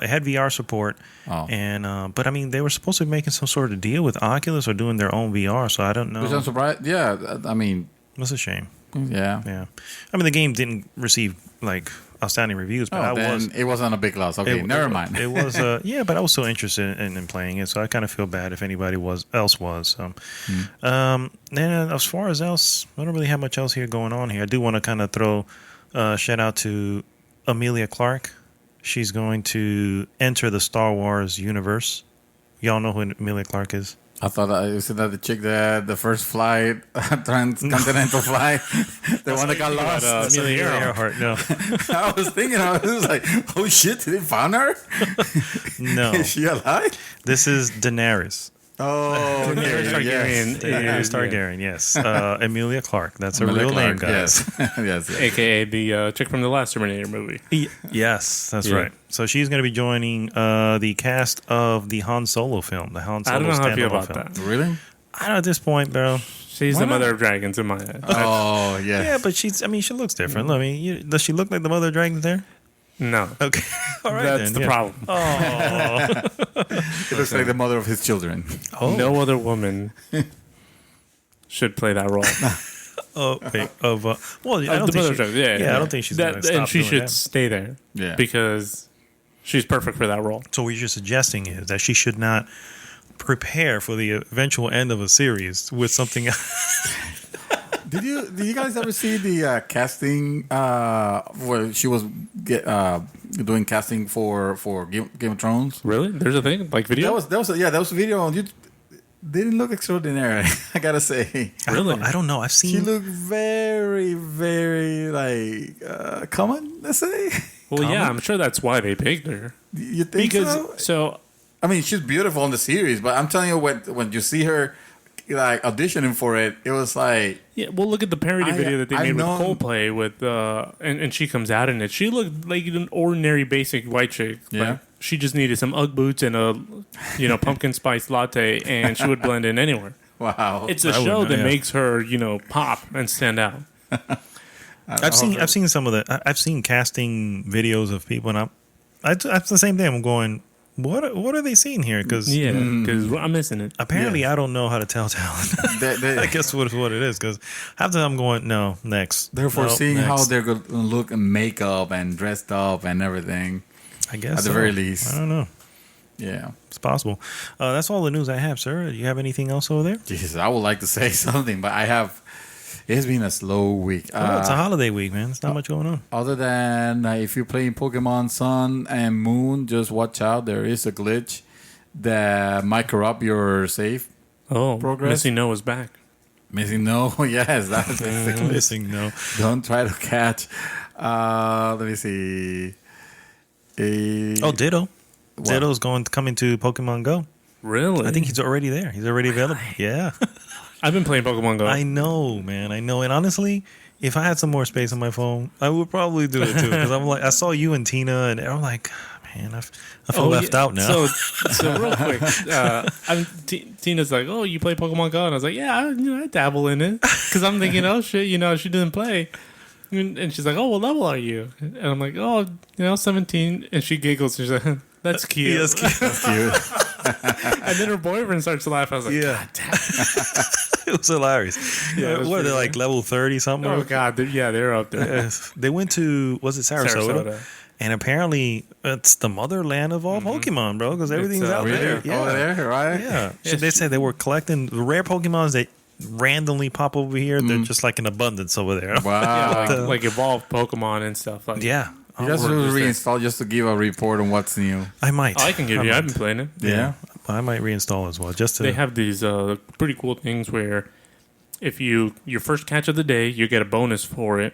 It had VR support, Oh. and but I mean they were supposed to be making some sort of deal with Oculus or doing their own VR, so I don't know. Which I'm surprised. Yeah, I mean, It's a shame. yeah. Yeah, I mean the game didn't receive like outstanding reviews, but Oh, then it wasn't a big loss. Okay, never mind. It was yeah, but I was so interested in playing it, so I kind of feel bad if anybody else was. So, then as far as else, I don't really have much else here going on here. I do want to kind of throw a shout out to Amelia Clark. She's going to enter the Star Wars universe. Y'all know who Amelia Clark is? I thought you said that the chick that the first flight, transcontinental flight, the one that got lost. That's Amelia Earhart. No, I was thinking, I was like, oh shit, did they find her? no. Is she alive? This is Daenerys. Oh, okay, Targaryen. yes. Daenerys Targaryen, yes. Emilia Clarke. That's her Amelia real name, Clark, guys. Yes, yes. AKA the chick from the last Terminator movie. Yes, that's Yeah. right. So she's going to be joining the cast of the Han Solo film, the Han Solo I don't know how I feel standalone about film. that. Really? I don't know at this point, bro. She's Why the not? mother of dragons in my head. Oh, yeah. Yeah, but she looks different. I mean, does she look like the mother of dragons there? No. Okay. All right, That's then. the yeah. problem. Oh. It looks like the mother of his children. Oh. No other woman should play that role. Oh, wait, well, I don't The think mother she, of dragons, yeah. I don't think she's that, going to stop and she doing should that. stay there. Yeah. Because she's perfect for that role. So what you're suggesting is that she should not prepare for the eventual end of a series with something. Did you guys ever see the casting where she was doing casting for Game of Thrones? Really? There's a thing like video. That was a video on YouTube. Didn't look extraordinary, I gotta say. Really? I don't know. I've seen. She looked very, very like common. Let's say. Well, common? yeah, I'm sure that's why they picked her. You think so? I mean, she's beautiful in the series, but I'm telling you, when you see her like auditioning for it, it was like, yeah. Well, look at the parody video that they made with Coldplay with, and she comes out in it. She looked like an ordinary, basic white chick. Yeah. Like, she just needed some UGG boots and a, pumpkin spice latte, and she would blend in anywhere. wow. It's a show that makes her, pop and stand out. I've seen some of the. I've seen casting videos of people, and that's the same thing. I'm going, what are they seeing here? Because I'm missing it. apparently I don't know how to tell talent. I guess what it is. Because half the time I'm going, no, next. They're foreseeing next. how they're going to look in makeup and dressed up and everything. I guess at the very least. I don't know. Yeah, it's possible. That's all the news I have, sir. Do you have anything else over there? Jesus, I would like to say something, but I have. It's been a slow week. It's a holiday week, man. There's not much going on. Other than if you're playing Pokemon Sun and Moon, just watch out. There is a glitch that might corrupt your save. Progress. Missing No is back. Missing No, yes, that's the glitch. Missing No. Don't try to catch. Let me see. Ditto. What? Ditto's coming to Pokemon Go. Really? I think he's already there. He's already available. Yeah. I've been playing Pokemon Go. I know, man. I know. And honestly, if I had some more space on my phone, I would probably do it too. Because I'm like, I saw you and Tina, and I'm like, man, I feel left out now. So real quick, Tina's like, "Oh, you play Pokemon Go?" And I was like, "Yeah, I dabble in it." Because I'm thinking, "Oh shit, she didn't play." And she's like, "Oh, what level are you?" And I'm like, "Oh, 17." And she giggles. And she's like, "That's cute." Yeah, that's cute. That's cute. And then her boyfriend starts to laugh. I was like, yeah. God damn it. It was hilarious. Yeah, what are they, like level 30 something? Oh, God. They're up there. They went to, was it Sarasota? And apparently it's the motherland of all Pokemon, bro, because everything's out there. Yeah. Over there, right? Yeah. So they said they were collecting the rare Pokemons that randomly pop over here. They're just like in abundance over there. Wow. Yeah, like evolved Pokemon and stuff. Like, yeah. You guys will reinstall just to give a report on what's new. I might. I can give you. I've been playing it. Yeah. I might reinstall as well. Just to. They have these pretty cool things where if your first catch of the day, you get a bonus for it,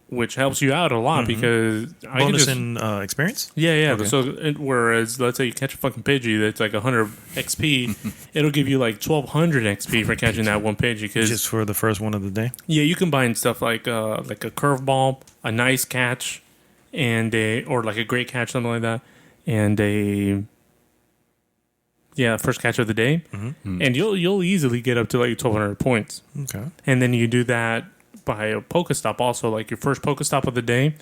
which helps you out a lot because bonus in experience. Yeah. Okay. So whereas let's say you catch a fucking Pidgey that's like 100 XP, it'll give you like 1200 XP for catching that one Pidgey. Just for the first one of the day. Yeah, you combine stuff like a curveball, a nice catch, and or like a great catch, something like that, and first catch of the day, and you'll easily get up to like 1200 points. Okay, and then you do that by a Pokestop also, like your first Pokestop of the day,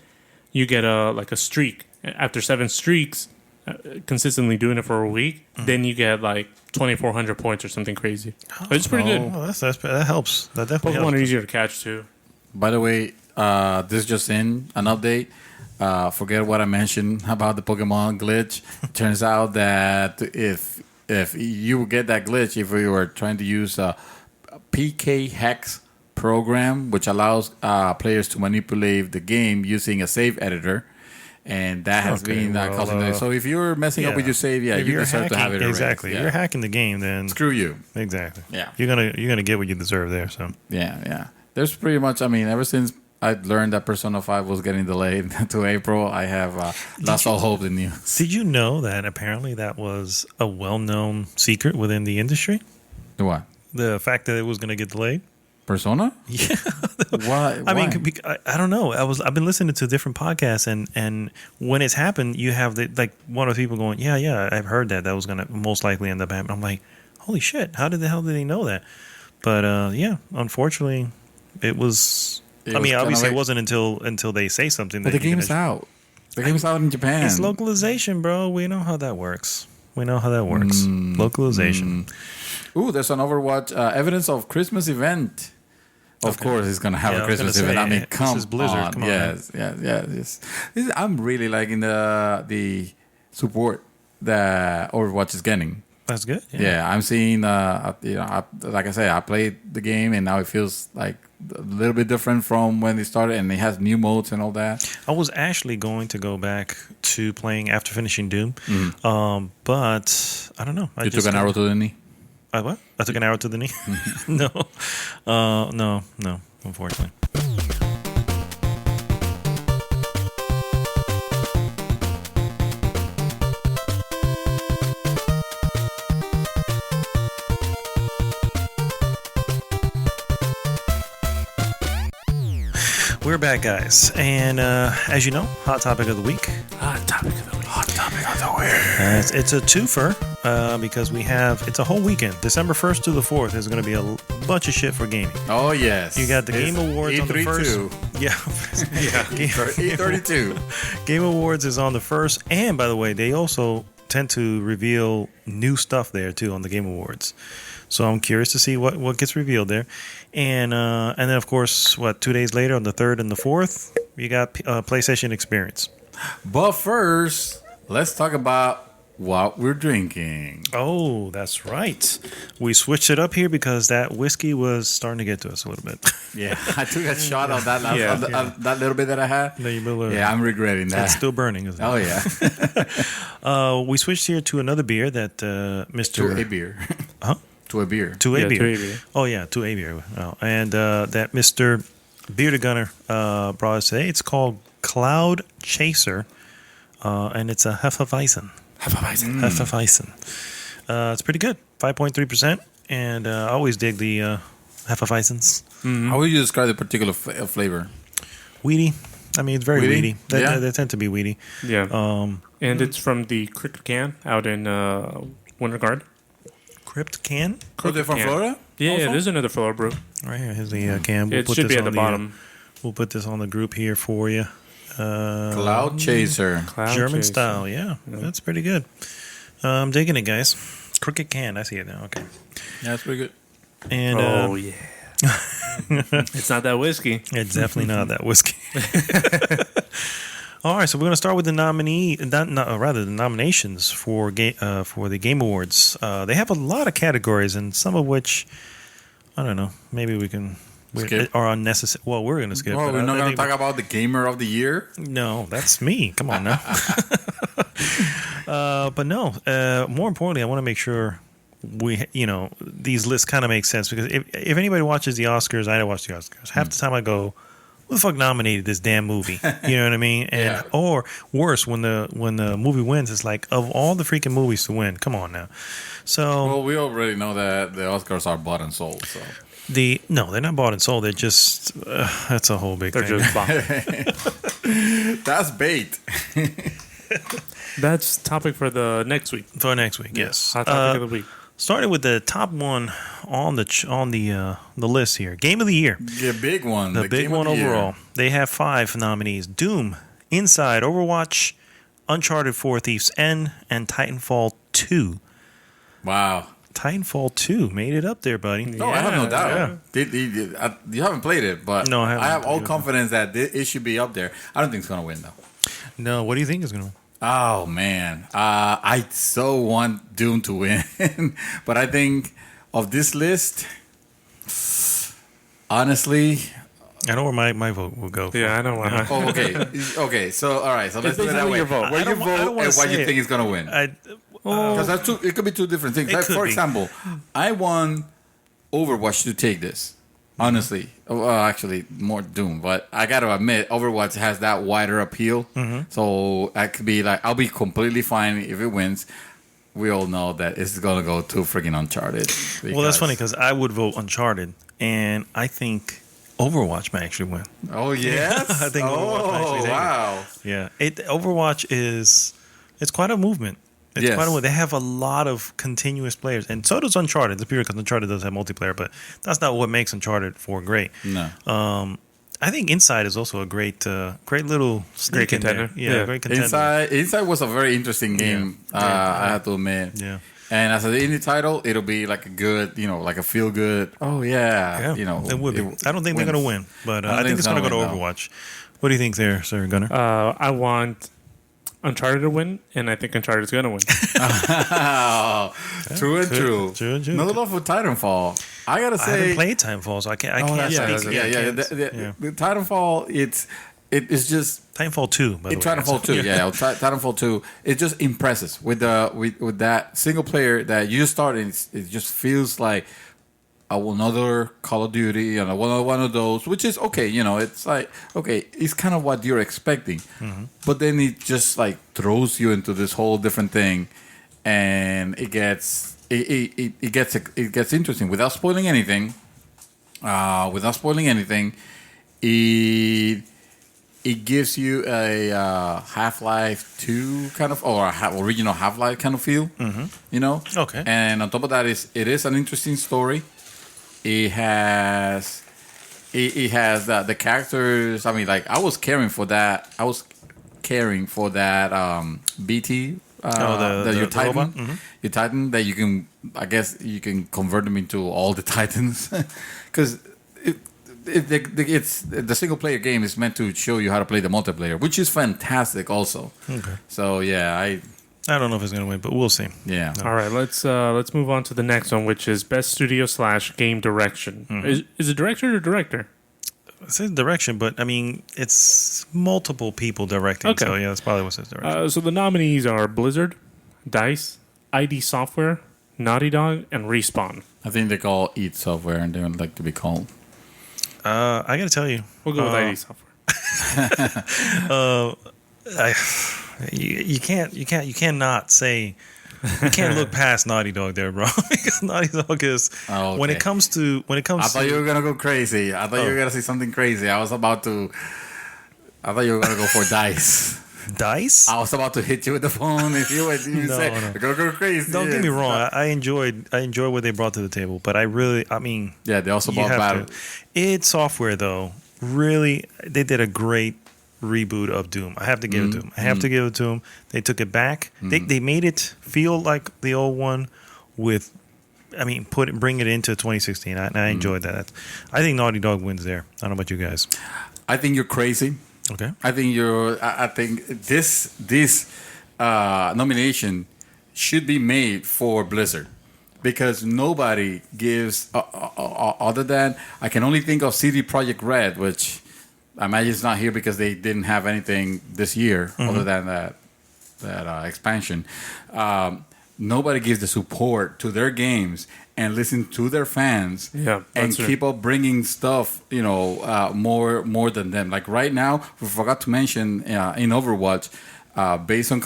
you get a streak. After 7 streaks, consistently doing it for a week, then you get like 2400 points or something crazy. It's pretty good. That helps. That definitely Pokemon helps. are easier to catch too. By the way, this just in an update. Forget what I mentioned about the Pokemon glitch. Turns out that if you get that glitch, if you were trying to use a PK Hex program, which allows players to manipulate the game using a save editor, and that has been causing that. So if you're messing up with your save, you deserve to have it. Exactly. Erased. If you're hacking the game, then screw you. Exactly. Yeah. You're gonna get what you deserve there. So yeah. There's pretty much. I mean, ever since I learned that Persona 5 was getting delayed to April, I have lost all hope in you. Did you know that apparently that was a well-known secret within the industry? What? The fact that it was going to get delayed? Persona? Yeah. Why? I mean, I don't know. I've been listening to different podcasts, and when it's happened, you have one of the people going, yeah, I've heard that was going to most likely end up happening. I'm like, holy shit! How the hell did they know that? But unfortunately, it was. Obviously, it wasn't until they say something. But the game is out. The game is out in Japan. It's localization, bro. We know how that works. Localization. Ooh, there's an Overwatch evidence of Christmas event. Of course, it's gonna have a Christmas event. I mean, come this is Blizzard. on. Come on, Yes. I'm really liking the support that Overwatch is getting. That's good. Yeah, I'm seeing. Like I said, I played the game, and now it feels like a little bit different from when they started, and it has new modes and all that. I was actually going to go back to playing after finishing Doom, but I don't know. You took an arrow to the knee. What? I took an arrow to the knee? No. No, unfortunately. We're back, guys. And as you know, Hot Topic of the Week. Hot topic of the week. Hot topic of the week. It's a twofer because it's a whole weekend. December 1st to the 4th is going to be a bunch of shit for gaming. Oh, yes. You got the Game Awards on the 1st. Yeah. E32. Game Awards is on the 1st. And by the way, they also tend to reveal new stuff there too on the Game Awards. So I'm curious to see what gets revealed there. And then, of course, 2 days later on the 3rd and the 4th, you got PlayStation Experience. But first, let's talk about what we're drinking. Oh, that's right. We switched it up here because that whiskey was starting to get to us a little bit. Yeah, I took a shot of that that little bit that I had. No, Yeah, I'm regretting that. It's still burning, isn't it? Oh, yeah. We switched here to another beer that Mr. To a beer. Huh? To a beer. To a beer. To a beer. Oh, yeah, to a beer. Oh, and that Mr. Bearded Gunner brought us today. It's called Cloud Chaser, and it's a Hefeweizen. Hefeweizen. It's pretty good. 5.3%, and I always dig the Hefeweizens. How would you describe the particular flavor? Weedy. I mean, it's very weedy. Yeah. They tend to be weedy. Yeah. And it's from the Cricket Can out in Winter Guard. Crypt Can? Oh, they're from Can. Florida? Yeah, Also? there's another Florida brew. Right here. Here's the can. It should be at the bottom. We'll put this on the group here for you. Cloud Chaser. Cloud German Chaser. style, yeah. That's pretty good. I'm digging it, guys. Crooked Can. I see it now. Okay. Yeah, that's pretty good. And Oh, yeah. It's not that whiskey. it's definitely not that whiskey. All right, so we're going to start with the the nominations for the Game Awards. They have a lot of categories, and some of which I don't know. Maybe we can Skip? are unnecessary. Well, we're going to skip. Oh, but we're not I going to think talk about the Gamer of the Year? No, that's me. Come on now. But no. More importantly, I want to make sure these lists kind of make sense, because if anybody watches the Oscars, I don't watch the Oscars. Half the time I go, who the fuck nominated this damn movie? You know what I mean? And Yeah. or worse, when the movie wins, it's like, of all the freaking movies to win, come on now. So Well, we already know that the Oscars are bought and sold, so. no, they're not bought and sold. They're just that's a whole big They're thing. just bomb. That's bait. That's topic for the next week. For next week, yes. Hot topic of the week. Starting with the top one on the list here, Game of the Year. The big one. The big Game of one the Year. overall. They have 5 nominees: Doom, Inside, Overwatch, Uncharted 4: Thief's End, and Titanfall 2. Wow. Titanfall 2 made it up there, buddy. No, I have no doubt. yeah. You haven't played it, but No, I haven't. I have all confidence that it should be up there. I don't think it's going to win, though. No, what do you think is going to win? Oh, man. I so want Doom to win. But I think of this list, honestly... I know where my vote will go. Yeah, I know why. Oh, okay. Okay, so, all right. So let's do it that basically way. your vote. Where I you don't- I don't vote wanna and what say you it. think is going to win. Because it could be two different things. It Like, could for be. example, I want Overwatch to take this. Honestly, well, actually, more Doom, but I got to admit, Overwatch has that wider appeal. So I could be like, I'll be completely fine if it wins. We all know that it's gonna go to freaking Uncharted. Well, that's funny because I would vote Uncharted, and I think Overwatch may actually win. Oh yes, I think Overwatch might actually take it. wow. Yeah, Overwatch it's quite a movement. It's Yes. quite a. They have a lot of continuous players, and so does Uncharted. It's weird because Uncharted does have multiplayer, but that's not what makes Uncharted 4 great. No, I think Inside is also a great little sneak in there. contender. Yeah, Yeah. great contender. Inside was a very interesting game. I have to admit. Yeah. And as an indie title, it'll be like a good, like a feel good. Oh yeah, Yeah, it would be. I don't think they're going to win, but I think it's going to go to gonna win, Overwatch. What do you think there, Sir Gunner? I want Uncharted to win, and I think Uncharted's going to win. True and true. True and true. No love for Titanfall. I gotta I haven't say, played Titanfall, so I can't. that's speak. right. The Titanfall. It's just Titanfall 2. By the way. Titanfall 2. Titanfall 2. It just impresses with that single player that you start, and it just feels like another Call of Duty and one of those, which is okay. It's like okay, it's kind of what you're expecting, but then it just like throws you into this whole different thing, and it gets interesting without spoiling anything. It gives you a Half-Life 2 kind of, or original Half-Life kind of feel. Okay. And on top of that, it is an interesting story. It has the characters. I mean, like I was caring for that. BT. Your Titan. robot? Your Titan that you can. I guess you can convert them into all the Titans because. It's the single player game is meant to show you how to play the multiplayer, which is fantastic also. Okay. So yeah, I don't know if it's going to win, but we'll see. Yeah. All right, let's move on to the next one, which is best studio / game direction. Is it director or director? It says direction, but I mean it's multiple people directing. Okay. So yeah, that's probably what it says direction. So the nominees are Blizzard, DICE, ID Software, Naughty Dog, and Respawn. I think they call id Software, and they would like to be called. I got to tell you, We'll go with ID Software. you cannot say. You can't look past Naughty Dog there, bro. Because Naughty Dog is when it comes to. I thought you were gonna go crazy. I thought you were gonna say something crazy. I thought you were gonna go for DICE. DICE? I was about to hit you with the phone if you say no. go crazy. Don't get me wrong. I enjoyed what they brought to the table, but I mean, yeah, they also brought Battle. id Software though. Really, they did a great reboot of Doom. I have to give it to them. They took it back. They made it feel like the old one with. I mean, bring it into 2016. I enjoyed that. I think Naughty Dog wins there. I don't know about you guys. I think you're crazy. Okay. I think this nomination should be made for Blizzard because nobody gives other than I can only think of CD Projekt Red, which I imagine is not here because they didn't have anything this year other than that expansion. Nobody gives the support to their games and listen to their fans and keep up bringing stuff, more than them. Like right now, we forgot to mention in Overwatch, based on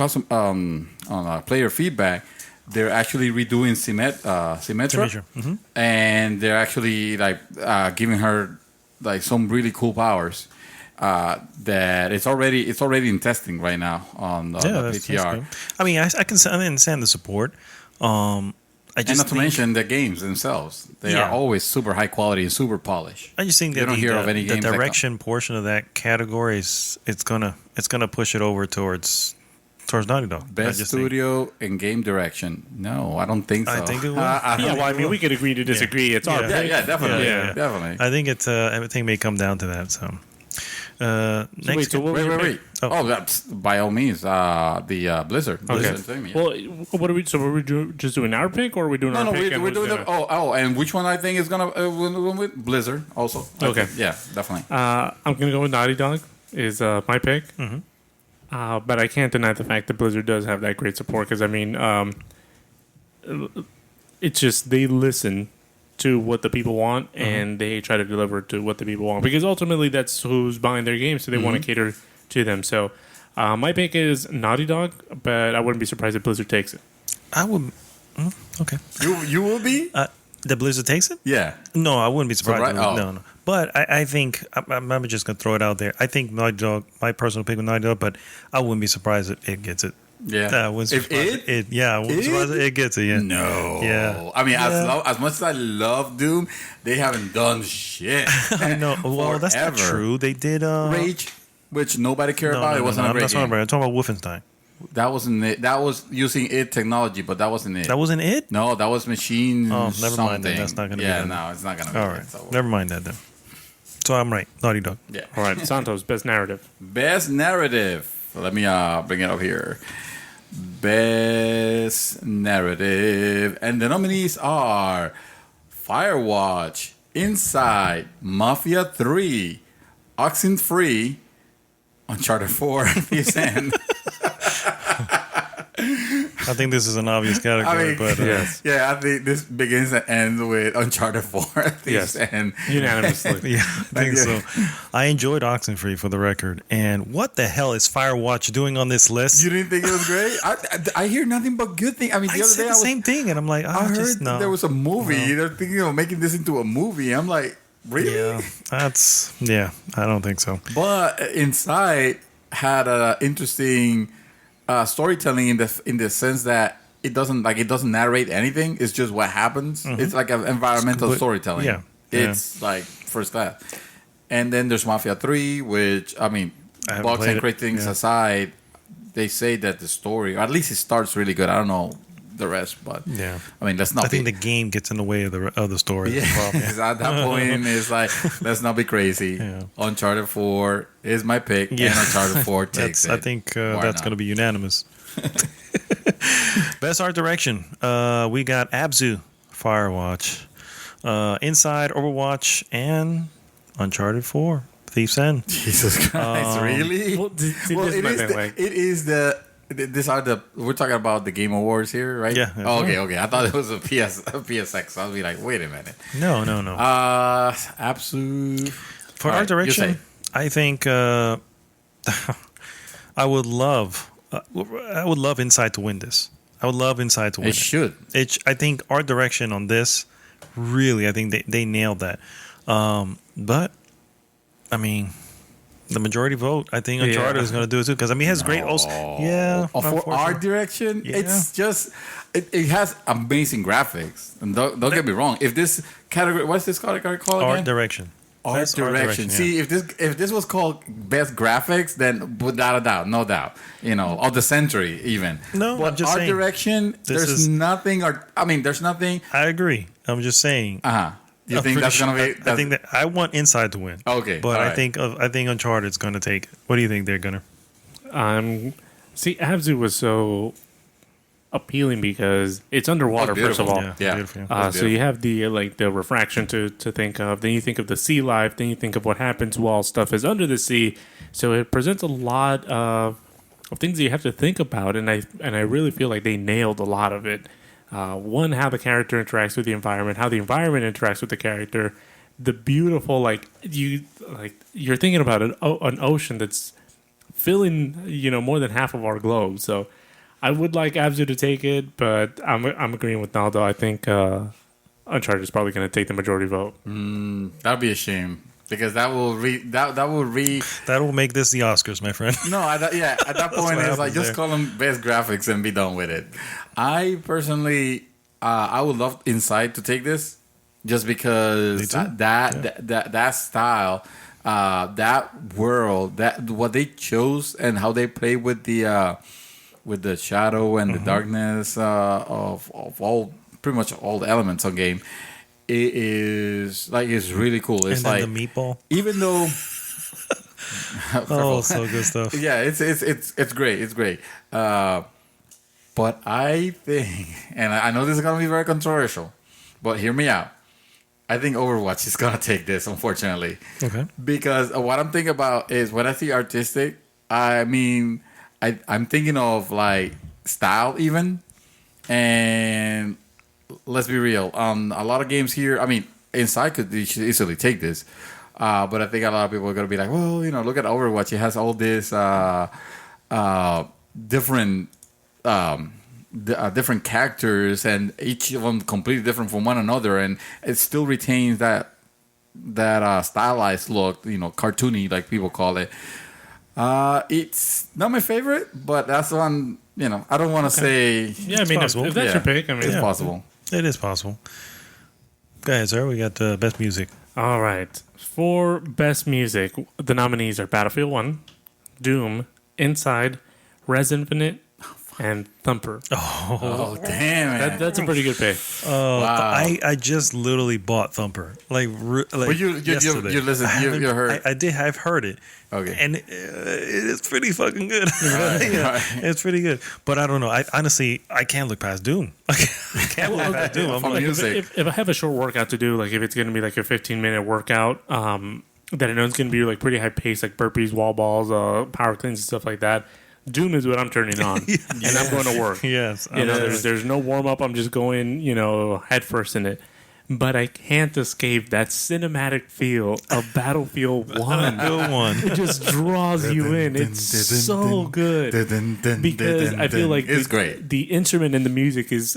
player feedback, they're actually redoing Symmetra. And they're actually giving her some really cool powers. That it's already in testing right now on the PTR. I mean, I understand the support. And not to mention the games themselves; they are always super high quality and super polished. I just think that the direction portion of that category is it's gonna push it over towards Naughty Dog. Best studio and game direction. No, I don't think so. I think it will. I mean, we could agree to disagree. It's our pick. Definitely. Definitely. I think everything may come down to that. So. Wait. Oh, that's by all means the Blizzard. Okay. Blizzard thing, Well, what are we? So, are we just doing our pick, or are we doing our pick? No, we're doing the. And which one I think is gonna win with Blizzard also. Okay. Yeah, definitely. I'm gonna go with Naughty Dog. Is my pick. But I can't deny the fact that Blizzard does have that great support because I mean, it's just they listen to what the people want and they try to deliver to what the people want because ultimately that's who's buying their games, so they want to cater to them. So my pick is Naughty Dog, but I wouldn't be surprised if Blizzard takes it. I would. Okay. You will be? The Blizzard takes it? Yeah. No, I wouldn't be surprised. No. But I think I'm just gonna throw it out there. I think Naughty Dog, my personal pick with Naughty Dog, but I wouldn't be surprised if it gets it. Yeah. I wouldn't be surprised if I wouldn't be surprised if it gets it. Yeah. No. Yeah. I mean, as much as I love Doom, they haven't done shit. I know. Well, that's not true. They did Rage, which nobody cared about. It wasn't a great game. I'm talking about Wolfenstein. That wasn't it. That was using id technology, but that wasn't it. That wasn't it? No, that was machine. Oh, never something. mind. Then. That's not going to be. Yeah, no, it's not going to be. All right. So. Never mind that then. So I'm right. Naughty Dog. Yeah. All right. Santos, best narrative. Best narrative. Let me bring it up here. Best narrative, and the nominees are Firewatch, Inside, Mafia 3, Oxenfree, Uncharted 4, Thief's End. I think this is an obvious category, but yes. Yeah, I think this begins and ends with Uncharted 4, Thief's End. Unanimously. yeah, I think so. I enjoyed Oxenfree for the record. And what the hell is Firewatch doing on this list? You didn't think it was great? I hear nothing but good things. I mean, the I other said day the same thing, and I'm like, I heard just no. there was a movie. They're thinking of making this into a movie. I'm like, really? Yeah, I don't think so. But Inside had an interesting storytelling in the sense that it doesn't narrate anything. It's just what happens. It's like an environmental storytelling. Yeah. It's like first class. And then there's Mafia 3, which I mean, I haven't bugs played and it. great things Yeah. aside, they say that the story, or at least it starts really good. I don't know the rest, but Yeah. I mean, let's not. I think the game gets in the way of the story. yeah, That's the problem. at that point, it's like, let's not be crazy. Yeah. Uncharted 4 is my pick, Yeah. and Uncharted 4 takes it. I think Why that's not? going to be unanimous. Best art direction. We got Abzu, Firewatch, Inside, Overwatch, and Uncharted 4, Thief's End. Jesus Christ, really? Well, Well, it is the. These are the. We're talking about the Game Awards here, right? Yeah. Oh, okay. I thought it was a PSX. I'll be like, wait a minute. No. Absolute. For All art right, you direction, say. I think I would love Inside to win this. I would love Inside to win. It should. I think art direction on this, really, I think they nailed that. But I mean, the majority vote. I think Uncharted is going to do it too because I mean, it has great. Yeah, For art unfortunately. direction, Yeah. it's just it has amazing graphics. And don't get me wrong. If this category, what's this category called again? Art direction. Art Best direction. yeah. See, if this was called best graphics, then without a doubt, no doubt, of the century even. No, but I'm just art saying, direction, there's is- nothing. There's nothing. I agree. I'm just saying. You I'm think pretty that's sure- gonna be? I think that I want Inside to win. Okay, but all I right. think Uncharted's going to take it. What do you think they're going to? See, Abzu was so appealing because it's underwater, Oh, first of beautiful. all. Yeah. Beautiful. So you have the the refraction to think of. Then you think of the sea life. Then you think of what happens while stuff is under the sea. So it presents a lot of things that you have to think about, and I really feel like they nailed a lot of it. One, how the character interacts with the environment, how the environment interacts with the character, the beautiful you're thinking about an ocean that's filling more than half of our globe. So I would like Abzu to take it, but I'm agreeing with Naldo. I think Uncharted is probably going to take the majority vote. That'd be a shame because that will That will make this the Oscars, my friend. No, at that point what it's like happens just there. call them best graphics and be done with it. I personally, I would love Inside to take this, just because Me too. that style, that world, that what they chose and how they play with the shadow and the darkness of all pretty much all the elements of game. It is like it's really cool. It's And then like the meatball. even though. Oh, so good stuff. Yeah, it's great. It's great. But I think, and I know this is gonna be very controversial, but hear me out. I think Overwatch is gonna take this, unfortunately, Okay. because what I'm thinking about is when I see artistic. I mean, I'm thinking of like style even, and let's be real. A lot of games here. I mean, Inside could easily take this. But I think a lot of people are going to be like, well, look at Overwatch. It has all this different different characters, and each of them completely different from one another, and it still retains that stylized look, cartoony, like people call it. It's not my favorite, but that's one. I don't want to say Yeah, I mean, possible. if that's your pick, I mean, it's possible. It is possible. Go ahead, sir. We got best music. All right. For best music, the nominees are Battlefield 1, Doom, Inside, Res Infinite, and Thumper. Oh, damn it. That's a pretty good pick. Wow. I just literally bought Thumper. Like But you yesterday. you listen, I you haven't- heard. I've heard it. Okay. And it is pretty fucking good. Right. It's pretty good. But I don't know. I honestly can't look past Doom. I can't look past Doom. I'm From like, music. If I have a short workout to do, like if it's going to be like a 15-minute workout, that I know it's going to be like pretty high pace, like burpees, wall balls, power cleans, and stuff like that. Doom is what I'm turning on, and I'm going to work. yes. You know, there's no warm up. I'm just going, head first in it. But I can't escape that cinematic feel of Battlefield 1. Good one. It just draws you in. It's so good because I feel like it's great. The instrument and the music is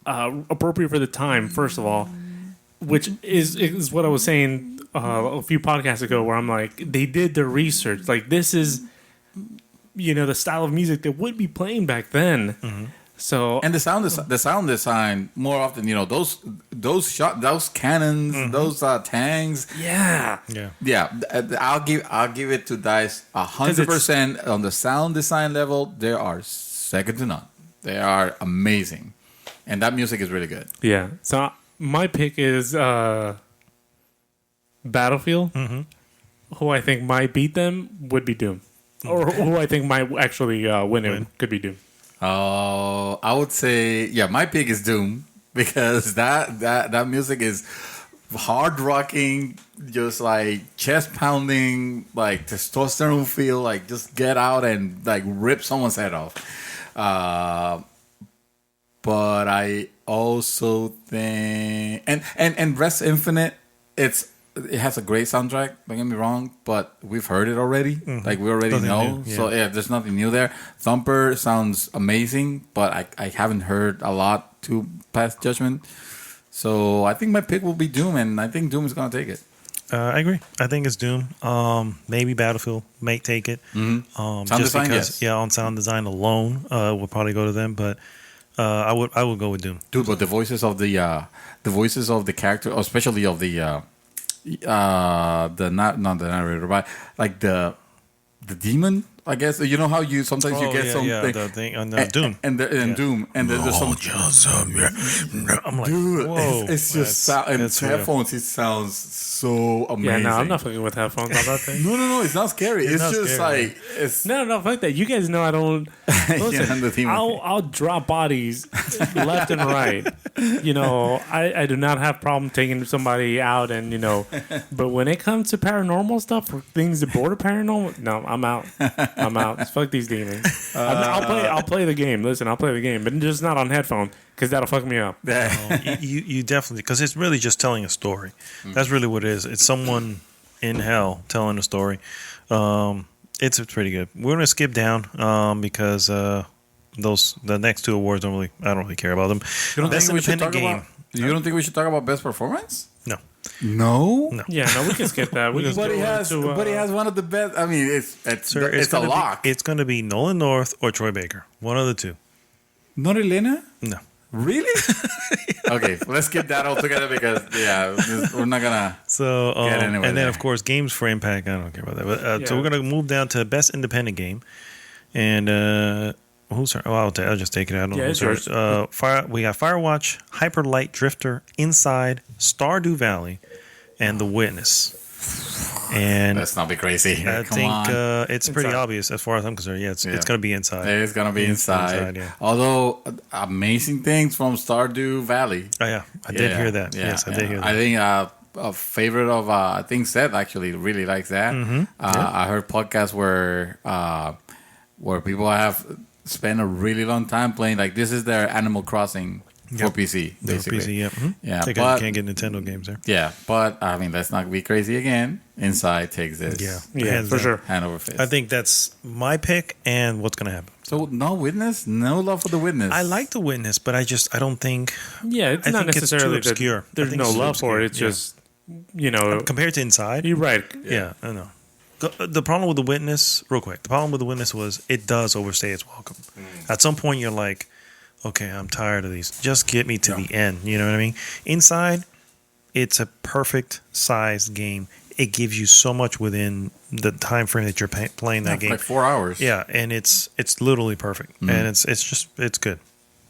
appropriate for the time. First of all, which is what I was saying a few podcasts ago, where I'm like, they did their research. Like this is, the style of music that would be playing back then. Mm-hmm. So And the sound design more often, those cannons, those tanks. yeah. Yeah. I'll give it to Dice 100% on the sound design level. They are second to none. They are amazing, and that music is really good. Yeah. So my pick is Battlefield. Mm-hmm. Who I think might beat them would be Doom, or who I think might actually win it could be Doom. Oh, I would say, my pick is Doom because that music is hard rocking, just like chest pounding, like testosterone feel, like just get out and like rip someone's head off. But I also think and Rest Infinite, it has a great soundtrack, don't get me wrong, but we've heard it already. Mm-hmm. Like we already Nothing know. new, yeah. So there's nothing new there. Thumper sounds amazing, but I haven't heard a lot to pass judgment. So I think my pick will be Doom, and I think Doom is gonna take it. I agree. I think it's Doom. Maybe Battlefield may take it. Mm-hmm. Sound Just design, because, yes. on sound design alone, we'll probably go to them. But I would go with Doom. Dude, but the voices of the character, especially of the not the narrator, but like the demon, I guess. You know how you sometimes you get something, the thing on Doom and Doom, and there's some. I'm like, Dude, whoa, it's just sound, and that's real. headphones. It sounds so Yeah, amazing. no, I'm not fucking with headphones on that thing. No, it's not scary. It's not just scary. like it's. No, fuck that. You guys know I don't. Listen, the demon. I'll drop bodies left and right. I do not have problem taking somebody out, and but when it comes to paranormal stuff or things that border paranormal, no, I'm out. Fuck these demons. I'll play the game. Listen, I'll play the game, but just not on headphone because that'll fuck me up. You definitely, because it's really just telling a story. That's really what it is. It's someone in hell telling a story. It's pretty good. We're gonna skip down because the next two awards I don't really care about them. Best independent game. You don't think we should talk about best performance? No. No. Yeah, no, we can skip that. We can But go he has into, one of the best. I mean, it's a lock. It's gonna be Nolan North or Troy Baker. One of the two. Not Elena? No. Really? Okay, let's skip that altogether because we're not gonna. So get anywhere and then there. of course games for impact. I don't care about that. But so Yeah. we're gonna move down to best independent game, and who's her? Oh, I'll just take it. I don't know. it's Who's hers. We got Firewatch, Hyper Light Drifter, Inside, Stardew Valley, and The Witness. And Let's not be crazy. I Come think on. it's pretty Inside. obvious as far as I'm concerned. Yeah, it's gonna be Inside. It's gonna be inside. yeah. Although amazing things from Stardew Valley. Oh yeah, I did hear that. Yes, I did hear that. I think a favorite of I think Seth actually really likes that. Mm-hmm. I heard podcasts where people have spent a really long time playing. Like this is their Animal Crossing for PC, basically. PC, yeah. Mm-hmm. Yeah, They but can't get Nintendo games there. yeah, but I mean, let's not be crazy again. Inside takes this. yeah, hands for down. sure. Hand over fist. I think that's my pick and what's gonna happen. So no Witness, no love for the Witness. I like The Witness, but I don't think Yeah, it's I not think it's too necessarily that obscure. I there's think no it's too love for it. It's obscure. just compared to Inside. you're right. Yeah, I know. The problem with The Witness, real quick, the problem with The Witness was it does overstay its welcome. At some point, you're like, okay, I'm tired of these. Just get me to the end. You know what I mean? Inside, it's a perfect sized game. it gives you so much within the time frame that you're playing that game. Like 4 hours. Yeah, and it's literally perfect, and it's good,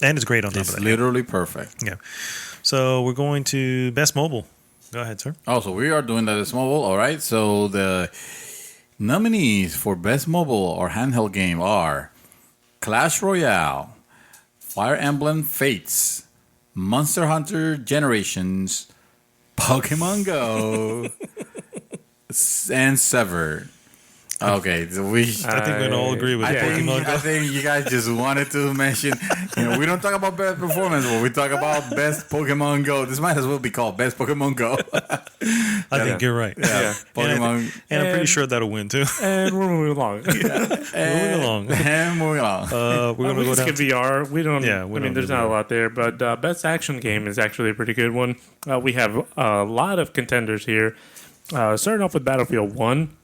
and it's great on top of that. It's literally perfect. Yeah. So we're going to best mobile. Go ahead, sir. Oh, so we are doing that as mobile. All right. So the nominees for best mobile or handheld game are Clash Royale, Fire Emblem Fates, Monster Hunter Generations, Pokemon Go, and Severed. Okay, so I think we can all agree with Pokemon Go. I think you guys just wanted to mention, we don't talk about best performance, but we talk about best Pokemon Go. This might as well be called best Pokemon Go. I think you're right. Yeah, Pokemon. And I'm pretty sure that'll win too. And we're moving along. And moving along. We're gonna go down skip VR. We don't. Yeah, I mean, there's not a lot there, but best action game is actually a pretty good one. We have a lot of contenders here. Starting off with Battlefield 1,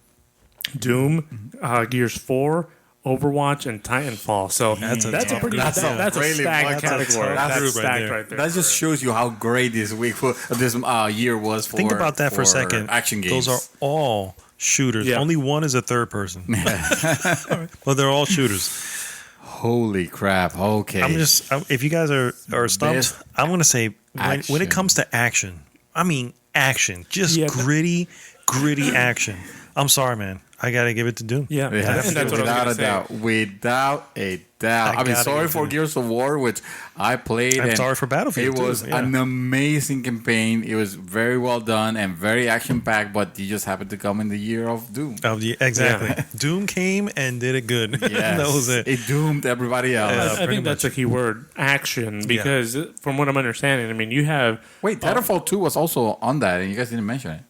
Doom, Gears 4, Overwatch, and Titanfall. So that's a pretty That's a that's a really stacked fucking- category. that's That's right stacked there. right there. That just shows you how great this year was for. Think about that for a second. Action games. Those are all shooters. Yeah. Only one is a third person. But they're all shooters. Holy crap! Okay, If you guys are stumped, Best I'm going to say when action. it comes to action, I mean action, just Yeah, gritty action. I'm sorry, man. I got to give it to Doom. Yeah, Yes, and that's what I was without going a to say. doubt. Without a doubt. I I mean, gotta sorry give for it to Gears of War, which I played. I'm and sorry for Battlefield, It too, was yeah. an amazing campaign. It was very well done and very action packed. But you just happened to come in the year of Doom. Oh, yeah, exactly. Doom came and did it good. Yes, That was it. It doomed everybody else. Yeah. I pretty think that's a key word, action, because from what I'm understanding, I mean, you have Wait, Titanfall 2 was also on that, and you guys didn't mention it.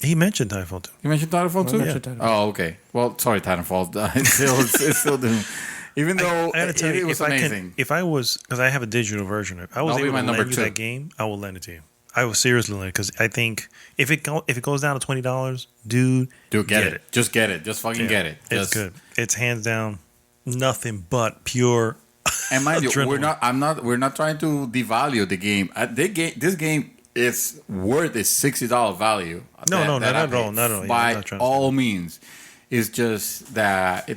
He mentioned Titanfall 2. You mentioned Titanfall 2? mentioned Titanfall. Oh, okay. Well, sorry, Titanfall. It's still Doom. Even though I gotta tell you, it was if amazing. if I was, because I have a digital version of it, I was That'll be able my to number lend you 2. that game, I will lend it to you. I will seriously lend it, because I think if it goes down to $20, dude, Get it. Just get it. Just fucking get it. It's Just, good. It's hands down nothing but pure. And mind you, Adrenaline. we're not trying to devalue the game. This game is worth its $60 value. No, not I at all, paid. not at all. Yeah, I'm By not trying to all means. It's just that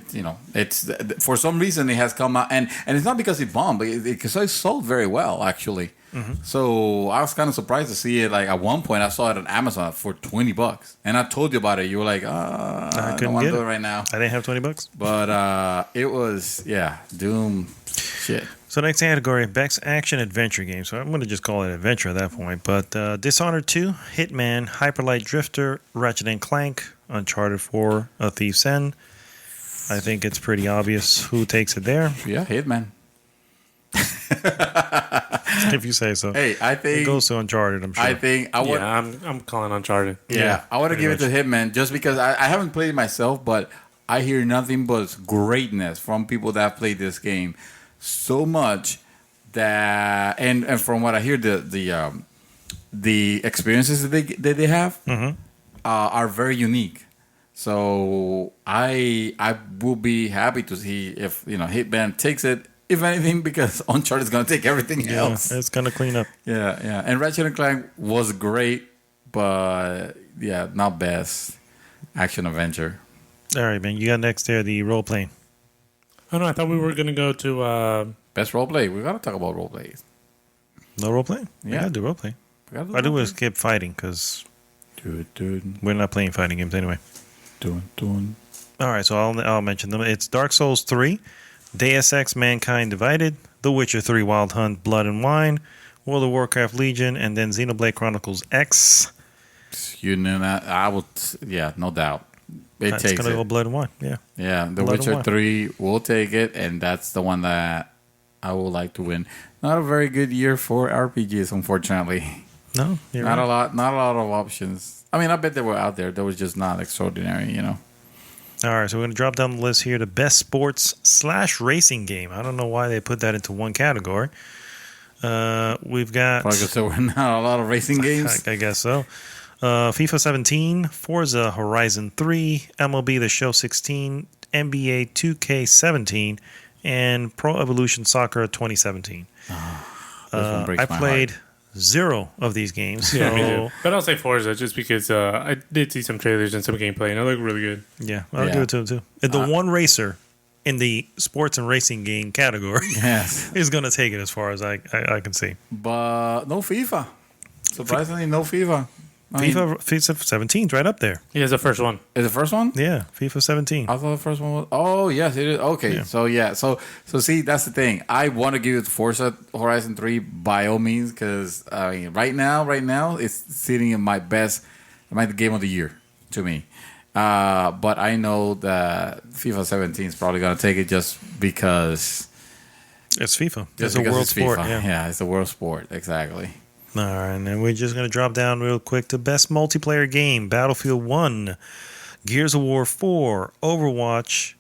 it's for some reason it has come out, and it's not because it bombed, but because it sold very well actually. Mm-hmm. So I was kind of surprised to see it. Like at one point, I saw it on Amazon for $20, and I told you about it. You were like, I couldn't don't want get to do it it right now. I didn't have $20. But it was Doom shit. So next category, best action adventure game. So I'm going to just call it adventure at that point. But Dishonored 2, Hitman, Hyperlight Drifter, Ratchet and Clank, Uncharted 4, A Thief's End. I think it's pretty obvious who takes it there, Yeah, Hitman. if you say so. Hey, I think It goes to Uncharted, I'm sure. I think I would. Yeah, I'm calling Uncharted. Yeah, I want to pretty give it to Hitman just because I haven't played it myself, but I hear nothing but greatness from people that have played this game so much that and from what I hear, the experiences that they have are very unique. So I will be happy to see if Hitman takes it. If anything, because Uncharted is going to take everything else. It's going to clean up. Yeah. And Ratchet and Clank was great, but not best action adventure. All right, man. You got next there the role playing. Oh no, I thought we were gonna go to. Best role play. We got to talk about role plays. No role playing? Yeah. Yeah. I got to do role playing. I do is skip fighting because Dude. we're not playing fighting games anyway. Doing. All right, so I'll mention them. It's Dark Souls 3, Deus Ex Mankind Divided, The Witcher 3 Wild Hunt Blood and Wine, World of Warcraft Legion, and then Xenoblade Chronicles X. You know that I would. Yeah, no doubt. It It's takes going to go it. Blood and Wine, yeah. Yeah, The Blood and Witcher Wine. 3 will take it, and that's the one that I would like to win. Not a very good year for RPGs, unfortunately. No, you're Not right. a lot of options. I mean, I bet they were out there. They was just not extraordinary, All right, so we're going to drop down the list here to best sports/racing game. I don't know why they put that into one category. We've got... Probably because there were not a lot of racing games. I guess so. FIFA 17, Forza Horizon 3, MLB The Show 16, NBA 2K17, and Pro Evolution Soccer 2017. This one breaks I my played heart. zero of these games. Yeah, me So, too. But I'll say Forza just because I did see some trailers and some gameplay, and it looked really good. yeah, I'll Yeah. give it to him too. And the one racer in the sports and racing game category Yes. is going to take it as far as I can see. But no FIFA. Surprisingly, no FIFA. FIFA 17 is right up there. He has the first one. Is the first one? Yeah, FIFA 17. I thought the first one was. Oh yes, it is. Okay, Yeah. so see, that's the thing. I want to give it to Forza Horizon 3 by all means because I mean, right now, it's sitting in my game of the year to me. But I know that FIFA 17 is probably gonna take it just because. It's FIFA. Just It's a because world it's sport. FIFA. Yeah. It's a world sport exactly. All right, and then we're just going to drop down real quick to Best Multiplayer Game, Battlefield 1, Gears of War 4, Overwatch,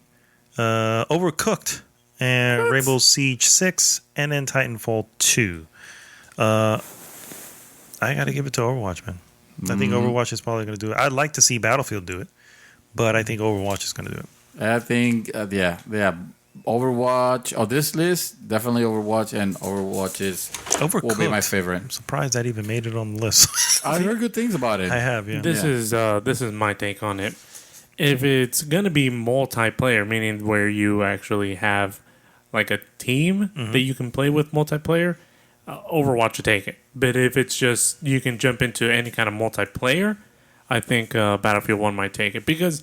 Overcooked, and Rainbow Siege 6, and then Titanfall 2. I got to give it to Overwatch, man. I think Overwatch is probably going to do it. I'd like to see Battlefield do it, but I think Overwatch is going to do it. I think yeah. Overwatch. Oh, this list definitely Overwatch, and Overwatch will be my favorite. I'm surprised that even made it on the list. I heard good things about it. I have, yeah. This is my take on it. If it's gonna be multiplayer, meaning where you actually have like a team that you can play with multiplayer, Overwatch will take it. But if it's just you can jump into any kind of multiplayer, I think Battlefield 1 might take it because.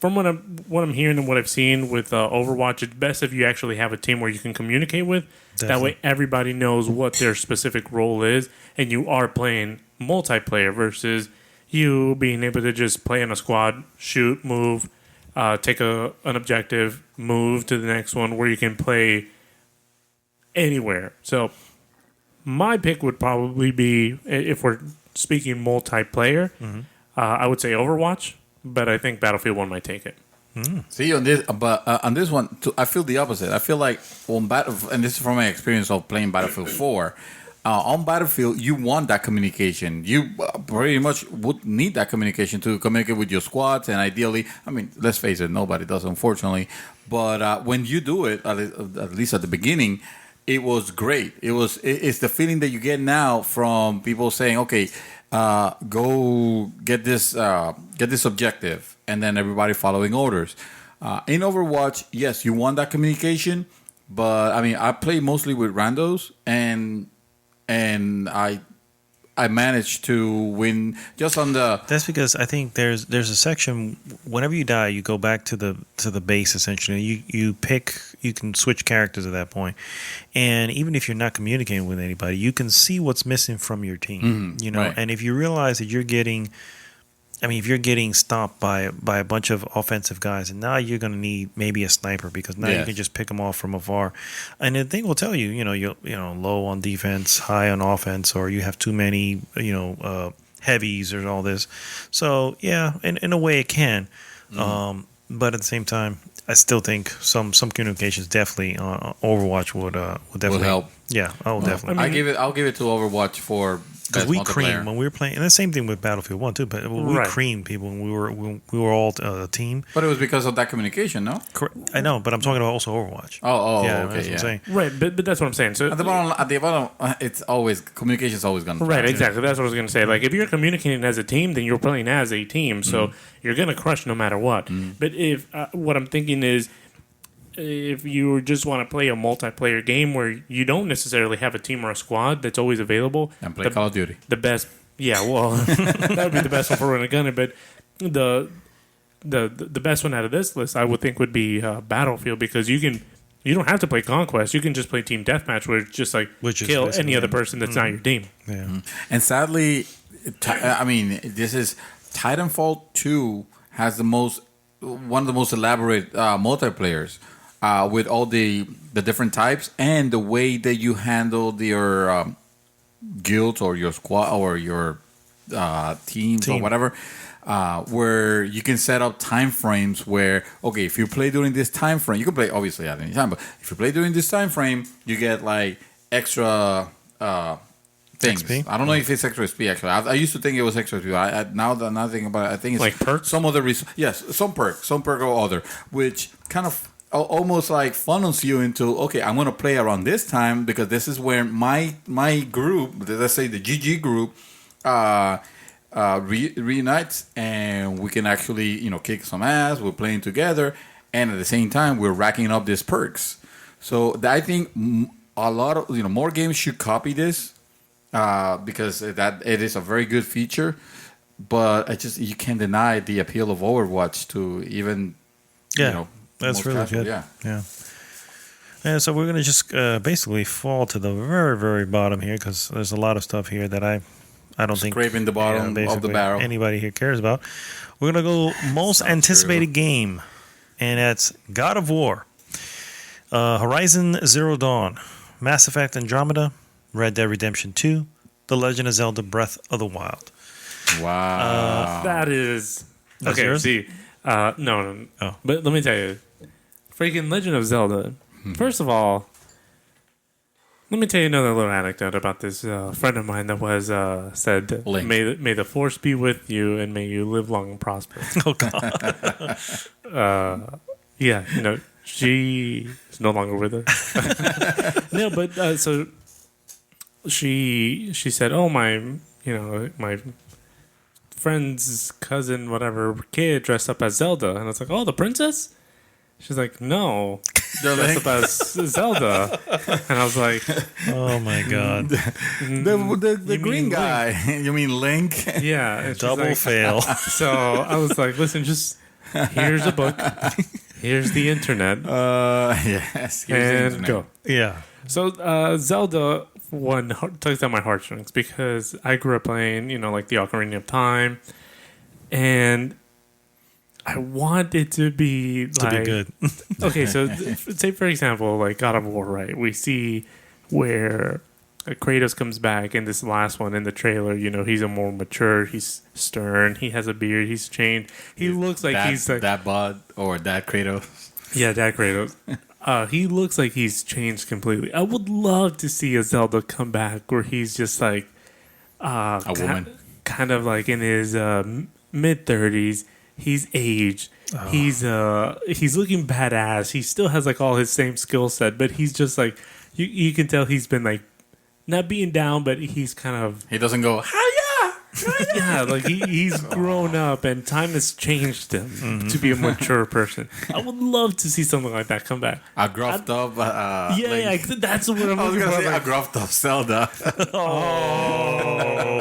From what I'm hearing and what I've seen with Overwatch, it's best if you actually have a team where you can communicate with. Definitely. That way, everybody knows what their specific role is, and you are playing multiplayer versus you being able to just play in a squad, shoot, move, take an objective, move to the next one, where you can play anywhere. So, my pick would probably be, if we're speaking multiplayer, I would say Overwatch. But I think Battlefield 1 might take it. See on this, but on this one, I feel the opposite. I feel like on and this is from my experience of playing Battlefield 4. On Battlefield, you want that communication. You pretty much would need that communication to communicate with your squads, and ideally, I mean, let's face it, nobody does, unfortunately. But when you do it, at least at the beginning, it was great. It's the feeling that you get now from people saying, okay. Go get this objective, and then everybody following orders. In Overwatch, yes, you want that communication, but I mean, I play mostly with randos, and I managed to win just on the. That's because I think there's a section. Whenever you die, you go back to the base. Essentially, you can switch characters at that point, and even if you're not communicating with anybody, you can see what's missing from your team. Right. And if you realize that you're getting stopped by a bunch of offensive guys, and now you're going to need maybe a sniper because now you can just pick them off from afar. And the thing will tell you, you're low on defense, high on offense, or you have too many, heavies or all this. So yeah, in a way it can, but at the same time, I still think some communications definitely Overwatch would definitely help. Yeah, definitely. I'll give it to Overwatch for. Because we creamed when we were playing, and the same thing with Battlefield 1 too. But we creamed people when we were all a team. But it was because of that communication, no? I know, but I'm talking about also Overwatch. Yeah, okay, that's what I'm saying. Right, but that's what I'm saying. So At the bottom, it's always communication is always going to. Right, exactly. That's what I was going to say. Like, if you're communicating as a team, then you're playing as a team. So you're going to crush no matter what. But if what I'm thinking is, if you just want to play a multiplayer game where you don't necessarily have a team or a squad that's always available, And play Call of Duty. the best, that would be the best one for running a gunner. But the best one out of this list, I would think, would be Battlefield because you don't have to play Conquest. You can just play Team Deathmatch, where it's just like kill any other person that's not your team. Yeah. And sadly, I mean, this is Titanfall 2 has one of the most elaborate multiplayers. With all the different types and the way that you handle your guilds or your squad or your teams or whatever, where you can set up time frames where, okay, if you play during this time frame, you can play obviously at any time, but if you play during this time frame, you get like extra things. XP? I don't know if it's extra XP actually. I used to think it was extra XP. Now that I think about it, I think it's like perks. some other reason. Yes, some perk or other, which kind of almost like funnels you into, okay, I'm going to play around this time because this is where my group, let's say the GG group, reunites, and we can actually, kick some ass. We're playing together, and at the same time, we're racking up these perks. So I think a lot of more games should copy this because that it is a very good feature. But you can't deny the appeal of Overwatch to even that's really casual, good. Yeah. And so we're gonna just basically fall to the very very bottom here because there's a lot of stuff here that I don't think scraping the bottom of the barrel anybody here cares about. We're gonna go most anticipated game, and that's God of War, Horizon Zero Dawn, Mass Effect Andromeda, Red Dead Redemption 2, The Legend of Zelda: Breath of the Wild. Wow, that is That's okay. yours? See, no. Oh. But let me tell you, freaking Legend of Zelda. First of all, let me tell you another little anecdote about this friend of mine that was said, Link. May the force be with you and may you live long and prosper. Oh God. Yeah, she is no longer with us. No, but so she said, "Oh my friend's cousin, whatever kid dressed up as Zelda," and I was like, "Oh, the princess." She's like, "No, dressed up as Zelda," and I was like, Oh my God. the green guy. You mean Link? "Yeah." And she's Double like, fail. So I was like, "Listen, just here's a book, here's the internet, Yes. Here's the and internet. go." Yeah. So Zelda tugs at my heartstrings because I grew up playing, like the Ocarina of Time, and I want it to be good. Okay, so say for example, like God of War, right? We see where Kratos comes back in this last one in the trailer. He's a more mature, he's stern, he has a beard, he's changed. He looks like he's like that bod or that Kratos. Yeah, that Kratos. He looks like he's changed completely. I would love to see a Zelda come back where he's just like A woman. kind of like in his mid-30s. He's aged. He's looking badass. He still has like all his same skill set, but he's just like you can tell he's been like not being down, but he's kind of He doesn't go, yeah, like he's grown up and time has changed him to be a mature person. I would love to see something like that come back. a gruffed up. Yeah, that's what I'm I was looking gonna for. say Like, a gruffed up Zelda.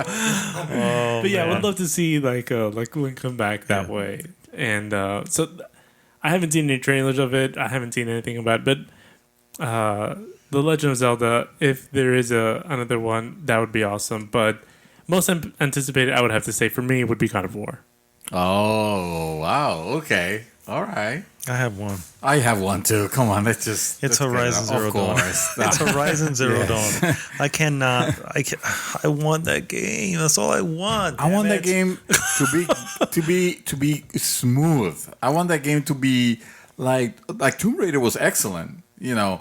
but yeah, I would love to see like Link come back that way. And so I haven't seen any trailers of it. I haven't seen anything about it. But The Legend of Zelda, if there is another one, that would be awesome. But most anticipated, I would have to say, for me, would be God of War. Oh, wow. Okay. All right. I have one. I have one too. Come on, let's It's get it Horizon out. Zero Of Dawn. course. It's Horizon Zero Yes. Dawn. I want that game. That's all I want. I want damn that it. game to be smooth. I want that game to be like Tomb Raider was excellent, but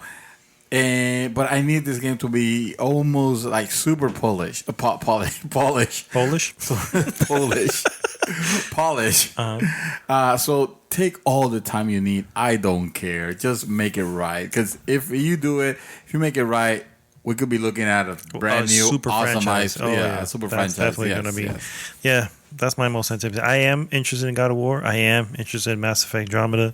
I need this game to be almost like super polish, polish, Polish. polish. So take all the time you need. I don't care. Just make it right. Because if you make it right, we could be looking at a brand new, super franchise. awesomized, super That's franchise. definitely going to be. Yeah, that's my most sensitive. I am interested in God of War. I am interested in Mass Effect Andromeda.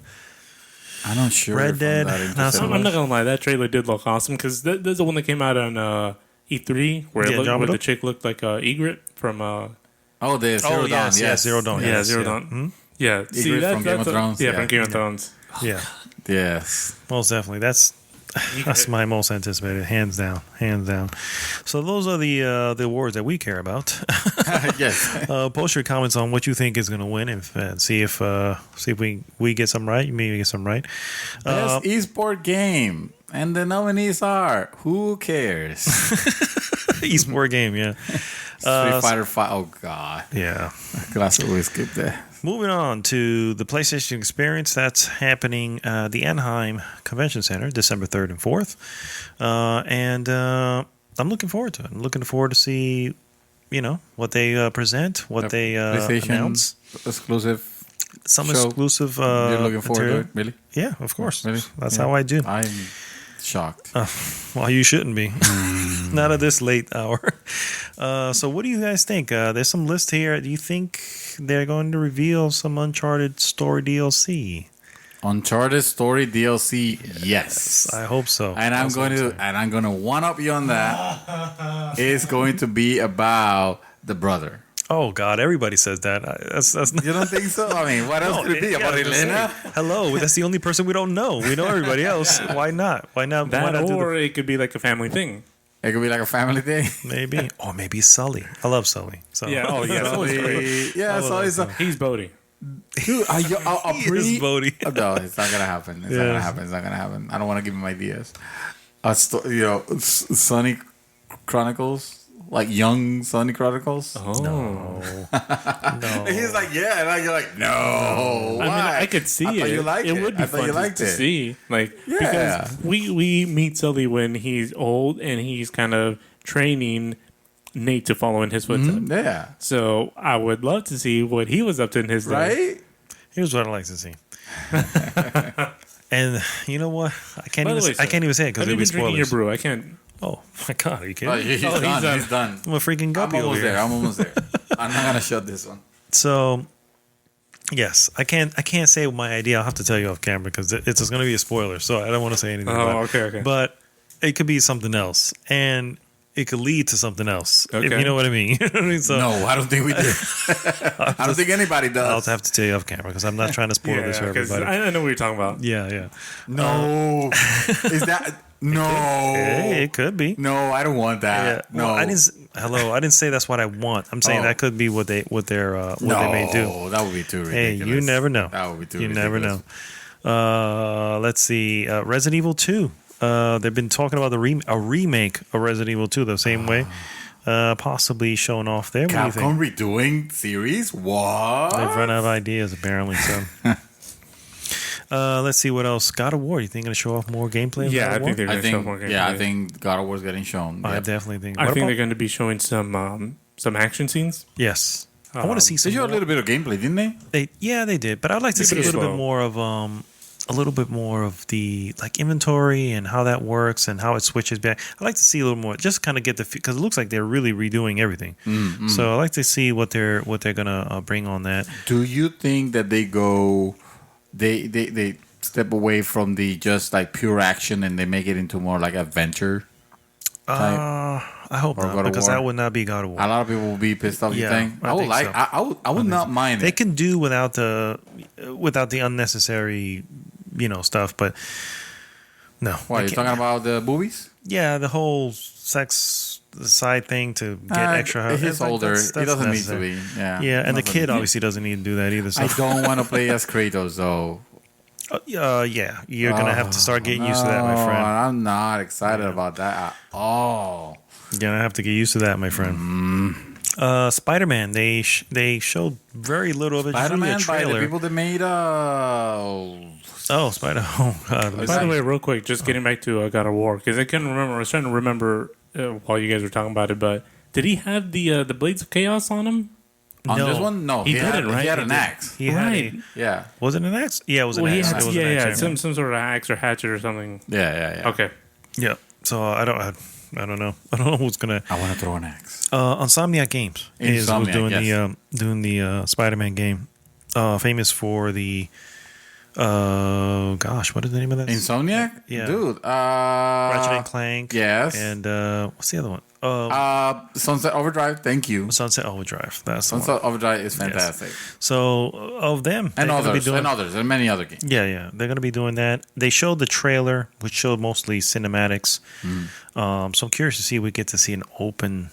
I'm not sure. Red if Dead. I'm that interested I'm in not gonna lie, that trailer did look awesome because there's the one that came out on E3 where where the chick looked like Egret from Oh, the Zero Dawn. Yes, Zero Dawn. yeah, Yes, Zero yeah. Dawn. Yeah, Egret from Game of Thrones. Yeah, from Game of Thrones. Yeah, Yes. most definitely. That's my most anticipated, hands down. So those are the awards that we care about. Yes. Post your comments on what you think is going to win, and see if we get some right. You maybe get some right. Best esport game. And the nominees are, who cares? Esport game, yeah. Street Fighter 5. Oh, God. Yeah. Class always skip that. Moving on to the PlayStation Experience. That's happening at the Anaheim Convention Center, December 3rd and 4th. And I'm looking forward to it. I'm looking forward to see, what they present, what they PlayStation announce. exclusive some show exclusive. you're looking forward material. to it? Really? Yeah, of course. Really? That's Yeah. how I do. I'm shocked. Well, you shouldn't be. Not at this late hour. So, what do you guys think? There's some list here. Do you think they're going to reveal some Uncharted story DLC? Uncharted story DLC, yes. I hope so. And I'm going to one up you on that. It's going to be about the brother. Oh God, everybody says that. That's not, You don't think so? I mean, what else could it be about Elena? hello, that's the only person we don't know. We know everybody else. Why not? Why not? That why not do or it could be like a family thing. It could be like a family thing. maybe, or maybe Sully. I love Sully. So Yeah. Oh yeah. That was great. Yeah, so it's He's Bodhi. dude, he is Bodhi. No, it's not gonna happen. It's not gonna happen. It's not gonna happen. I don't want to give him ideas. Sunny Chronicles, like young Sunny Chronicles. Oh. No. And he's like, yeah, and you're like, no. I mean, why? I could see I thought it. you liked It it. would be I thought fun you liked to it. see. Like, Yeah. because we meet Sully when he's old and he's kind of training Nate to follow in his footsteps. Yeah. So I would love to see what he was up to in his day. Right? Here's what I like to see. And you know what? I can't By the even. way, I can't even say it because Have you it'll be been drinking your spoilers. brew? I can't. Oh my God, are you kidding? Oh, me? he's done. He's done. I'm a freaking I'm guppy over almost here. there. I'm almost there. I'm not gonna shut this one. So, yes, I can't say my idea. I'll have to tell you off camera because it's going to be a spoiler. So I don't want to say anything. Oh, about it. okay. But it could be something else, and it could lead to something else. If Okay. you know what I mean. So No, I don't think we do. I don't think anybody I'll does. have to tell you off camera because I'm not trying to spoil this for 'cause everybody. I know what you're talking about. Yeah. No. Is that no? Hey, it could be. No, I don't want Yeah. that. No, Well, I didn't say that's what I want. I'm saying Oh. that could be what they may do. That would be too Hey, ridiculous. you never know. That would be too You ridiculous. never know. Let's see. Resident Evil 2. They've been talking about a remake of Resident Evil 2 the same way. Possibly showing off there. What do you think? Capcom redoing series? What? They've run out of ideas, apparently. So, let's see what else. God of War. You think going to show off more gameplay? Of Yeah, God I of War? think they're I going to show more think. gameplay. Yeah, I think God of War is getting shown. I Yep. definitely think. I What think about- they're going to be showing some action scenes. Yes. I want to see They some. showed a more. little bit of gameplay, didn't they? They did, but I'd like to Keep see it a little slow. bit more of a little bit more of the like inventory and how that works and how it switches back. I'd like to see a little more, just kind of get the because it looks like they're really redoing everything. So I'd like to see what they're gonna bring on that. Do you think that they go, they step away from the just like pure action and they make it into more like adventure? I hope Or God not of because War. that would not be God of War. A lot of people will be pissed off. You Yeah, think? I I would think like. so. I would not mind They it. can do without the unnecessary, stuff, but no. What I you're can't- talking about the movies? Yeah, the whole sex side thing to get extra. He's older. He doesn't need to be. Yeah. Yeah, and the Doesn't kid need- obviously doesn't need to do that either. So. I don't want to play as Kratos though. Yeah, you're gonna have to start getting used to that, my No, friend. I'm not excited about that at all. You're gonna have to get used to that, my friend. Spider-Man. They showed very little of it. Just really a Spider-Man by the trailer. people that made Oh, Spider. Oh, God. By the way, real quick, just getting back to God of War, because I couldn't remember. I was trying to remember while you guys were talking about it, but did he have the Blades of Chaos on him? on No. this one. No, He didn't, right? He had He an did. axe. He had Right. Yeah, was it an axe? Yeah, it was an Well, he axe. had, It was an yeah, axe, some sort of axe or hatchet or something. yeah. Okay. Yeah. So I don't know. I don't know who's gonna. I want to throw an axe. Insomniac Games was Insomniac, doing yes. the Spider-Man game. Famous for the what is the name of that? Insomniac. Yeah. Dude. Ratchet and Clank. Yes. And what's the other one? Sunset Overdrive. Thank you. Sunset Overdrive. That's the one. Sunset Overdrive is fantastic. So of them And they're gonna be others, and many other games. Yeah, they're going to be doing that. They showed the trailer, which showed mostly cinematics. So I'm curious to see if we get to see an open,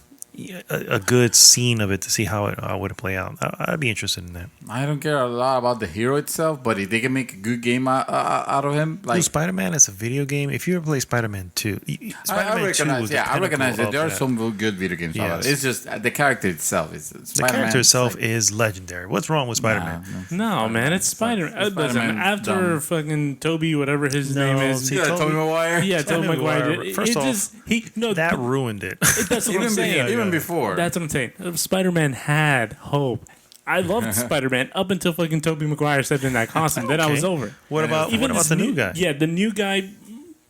a good scene of it to see how it would play out. I'd be interested in that. I don't care a lot about the hero itself, but if they can make a good game out of him, like Dude, Spider-Man is a video game. If you ever play Spider-Man 2, I Spider-Man 2 recognize, was the I recognize pinnacle that there are of that. some good video games. out Yes. there. It's just the character itself is The character itself is legendary. What's wrong with Spider-Man? No, man, it's Spider-Man. Listen, Spider-Man after dumb. fucking Toby, whatever his No, name is. see, Yeah, Tobey Maguire. Yeah, Tobey Tobey Maguire. Maguire. First off, That ruined it. that's what I'm Even, saying. even before. That's what I'm saying. Spider-Man had hope I loved Spider-Man up until fucking Tobey Maguire stepped in that costume. Then I was over. What about this the new guy? Yeah, the new guy.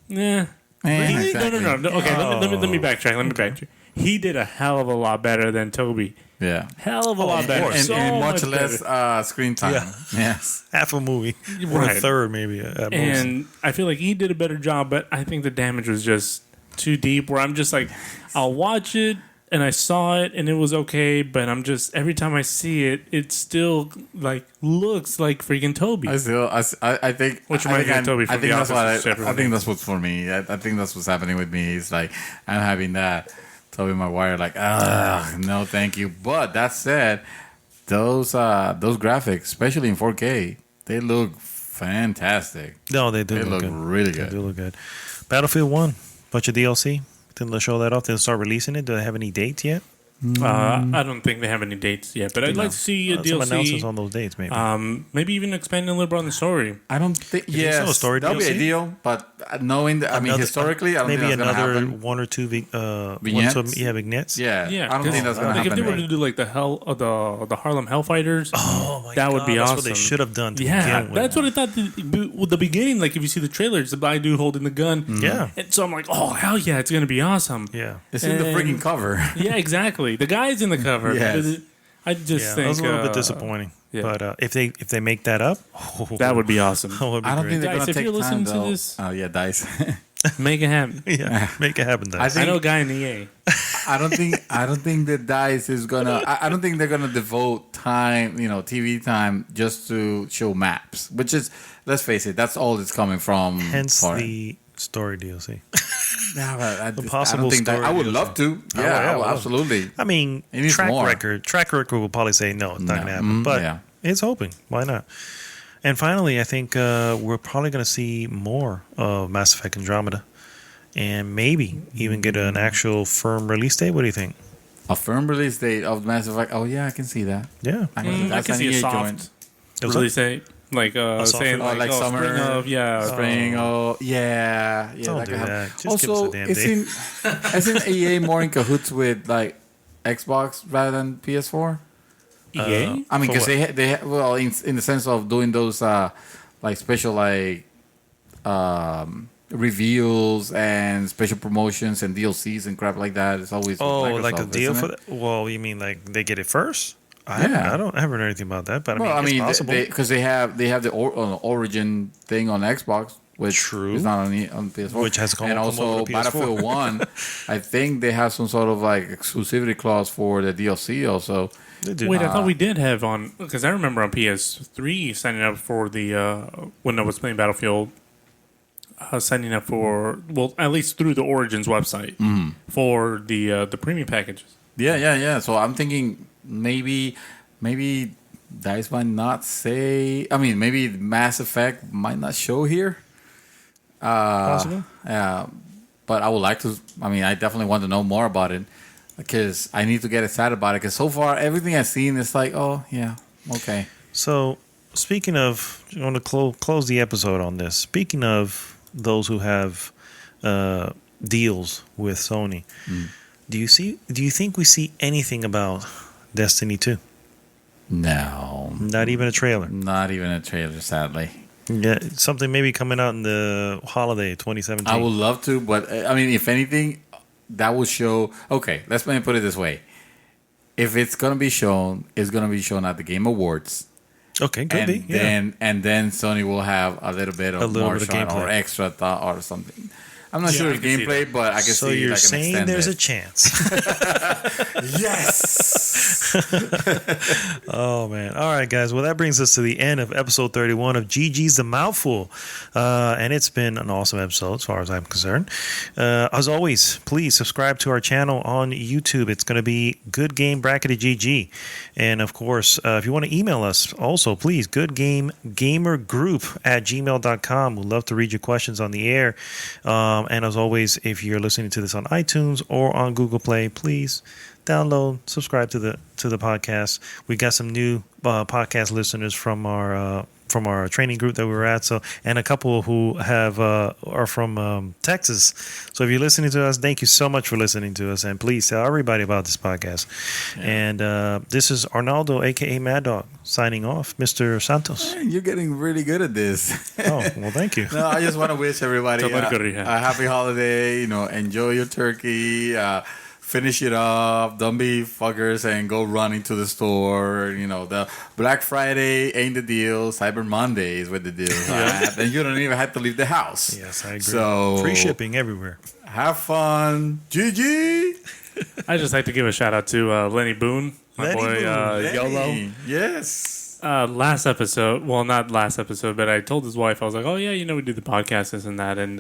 Nah. Really? Exactly. No. Okay, let me backtrack. Let me backtrack. He did a hell of a lot better than Toby. Yeah. Hell of a lot better. And much better. less screen time. Yeah. Yes. Half a movie. Or a Right. third, maybe. At most. And I feel like he did a better job, but I think the damage was just too deep where I'm just like, I'll watch it and I saw it and it was okay, but I'm just, every time I see it, it still like looks like freaking Toby. I think. Which I reminds me think of Toby from I think The that's Office, what which I think that's what's for me. I think that's what's happening with me. It's like I'm having that Tobey Maguire, like, no, thank you. But that said, those graphics, especially in 4K, they look fantastic. No, they do. They look good. really good. They do look good. Battlefield 1, bunch of DLC. Didn't they show that off? Didn't start releasing it? Do they have any dates yet? I don't think they have any dates yet, but I'd like to see a Some announcements DLC. on those dates, maybe. Maybe even expanding a little bit on the story. I don't think. still a Yes, story that'll be DLC? ideal. But knowing that, I mean, historically, I don't maybe think that's another gonna happen. one or two Vignettes? vignettes. Yeah, Yeah, I don't think that's gonna like happen. if they were right? to do like the Harlem Hellfighters. Oh my That god, would be that's awesome. what they should have done. To Yeah, begin with. that's what I thought. The beginning, like if you see the trailer, it's the black dude holding the gun. Yeah. And so I'm like, oh hell yeah, it's gonna be awesome. Yeah, It's in the And- freaking cover. Yeah, exactly. The guy's in the cover. Yes. I just yeah. think That was a little bit disappointing. yeah. But if they make that up, that would be awesome. that would be I don't great. think they're Dice, gonna if take you're time listening to though. this- Oh yeah, Dice. Make it happen. Yeah, make it happen. I Dice. I think know a guy in EA. I don't think that Dice is gonna. I don't think they're gonna devote time, TV time, just to show maps. Which is, let's face it, that's all it's coming from. Hence for it. the story DLC. Yeah, but I possible don't think that. story I would DLC. love to. yeah, Yeah, I would. absolutely. I mean, It needs track more. record will probably say no, it's not No. going to happen. But yeah. it's hoping. Why not? And finally, I think we're probably going to see more of Mass Effect Andromeda, and maybe even get an actual firm release date. What do you think? A firm release date of Mass Effect. Oh yeah, I can see that. Yeah, I I that's can an see a EA soft joint. release date. Like soft saying release? like, Like summer. spring of Spring. Oh yeah. Don't that do could happen. that. Just give us Also, a damn isn't EA more in cahoots with like Xbox rather than PS4? EA. I mean, For because well, in the sense of doing those like special like reveals and special promotions and DLCs and crap like that. It's always with like a Microsoft, deal isn't for it? that? Well, you mean like they get it first? Yeah. I haven't heard anything about that, but Well, I mean, it's possible. because they have the Origin thing on Xbox, which True. is not on PS4, Which has come and over also to PS4. Battlefield 1. I think they have some sort of like exclusivity clause for the DLC also. They do. Wait, I thought we did have on because I remember on PS3 signing up for the when I was playing Battlefield, signing up for at least through the Origins website for the premium packages. Yeah. So I'm thinking maybe Dice might not say. I mean, maybe Mass Effect might not show here. Possible. Yeah, but I would like to. I mean, I definitely want to know more about it because I need to get excited about it. Because so far, everything I've seen is like, oh yeah, okay. So, speaking of, I want to close the episode on this. Speaking of those who have deals with Sony, do you think we see anything about Destiny 2? No, Not even a trailer. not even a trailer. Sadly, Yeah, something maybe coming out in the holiday 2017. I would love to, but I mean, if anything, that will show. Okay, let's put it this way: if it's gonna be shown, it's gonna be shown at the Game Awards. Okay, could be. Yeah. then Sony will have a little bit of little more bit of shot or gameplay. extra thought or something. I'm not sure I it's can see gameplay, but I can So see you're like an saying extended. there's a chance. Yes. Oh man! All right, guys. Well, that brings us to the end of episode 31 of GG's The Mouthful, and it's been an awesome episode as far as I'm concerned. As always, please subscribe to our channel on YouTube. It's going to be Good Game Bracketed GG, and of course, if you want to email us, also please goodgamegamergroup@gmail.com. We'd love to read your questions on the air. And as always, if you're listening to this on iTunes or on Google Play, please download, subscribe to the podcast. We got some new podcast listeners from our from our training group that we were at. So, and a couple who have are from Texas. So if you're listening to us, thank you so much for listening to us, and please tell everybody about this podcast. Yeah. And this is Arnaldo, aka Mad Dog, signing off. Mr. Santos, man, you're getting really good at this. Oh, well, thank you. No, I just want to wish everybody a happy holiday. You know, enjoy your turkey. Finish it up. Don't be fuckers and go running to the store. You know, the Black Friday ain't the deal. Cyber Monday is what the deal is at. And you don't even have to leave the house. Yes, I agree. So, free shipping everywhere. Have fun. GG. I just like to give a shout out to Lenny Boone, my boy YOLO. Yes. Last episode, well, not last episode, but I told his wife, I was like, oh, yeah, you know, we do the podcast, this and that. And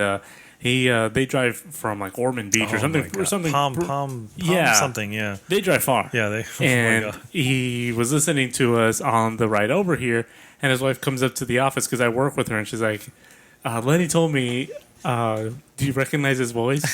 they drive from like Ormond Beach or something. Palm, something, yeah. They drive far. Yeah, and he was listening to us on the ride over here, and his wife comes up to the office because I work with her, and she's like, Lenny told me, do you recognize his voice?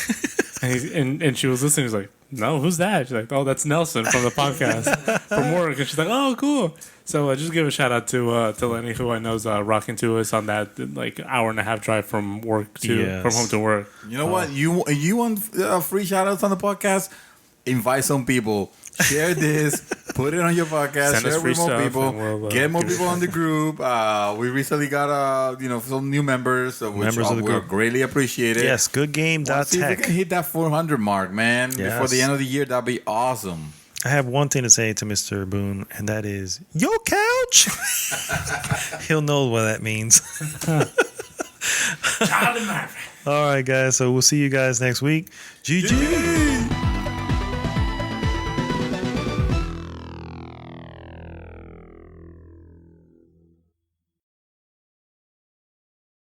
and she was listening. She's like, no, who's that? She's like, oh, that's Nelson from the podcast from work. And she's like, oh, cool. So just give a shout out to Lenny, who I know is rocking to us on that like hour and a half drive from work from home to work. You know what? You want free shout outs on the podcast? Invite some people. Share this. Put it on your podcast. Share it with more people. We'll, get more people on the group. We recently got some new members, which we're greatly appreciated. Yes, goodgame.tech. See if we can hit that 400 mark, man. Yes. Before the end of the year, that'd be awesome. I have one thing to say to Mr. Boone, and that is, your couch. He'll know what that means. All right, guys. So we'll see you guys next week. GG.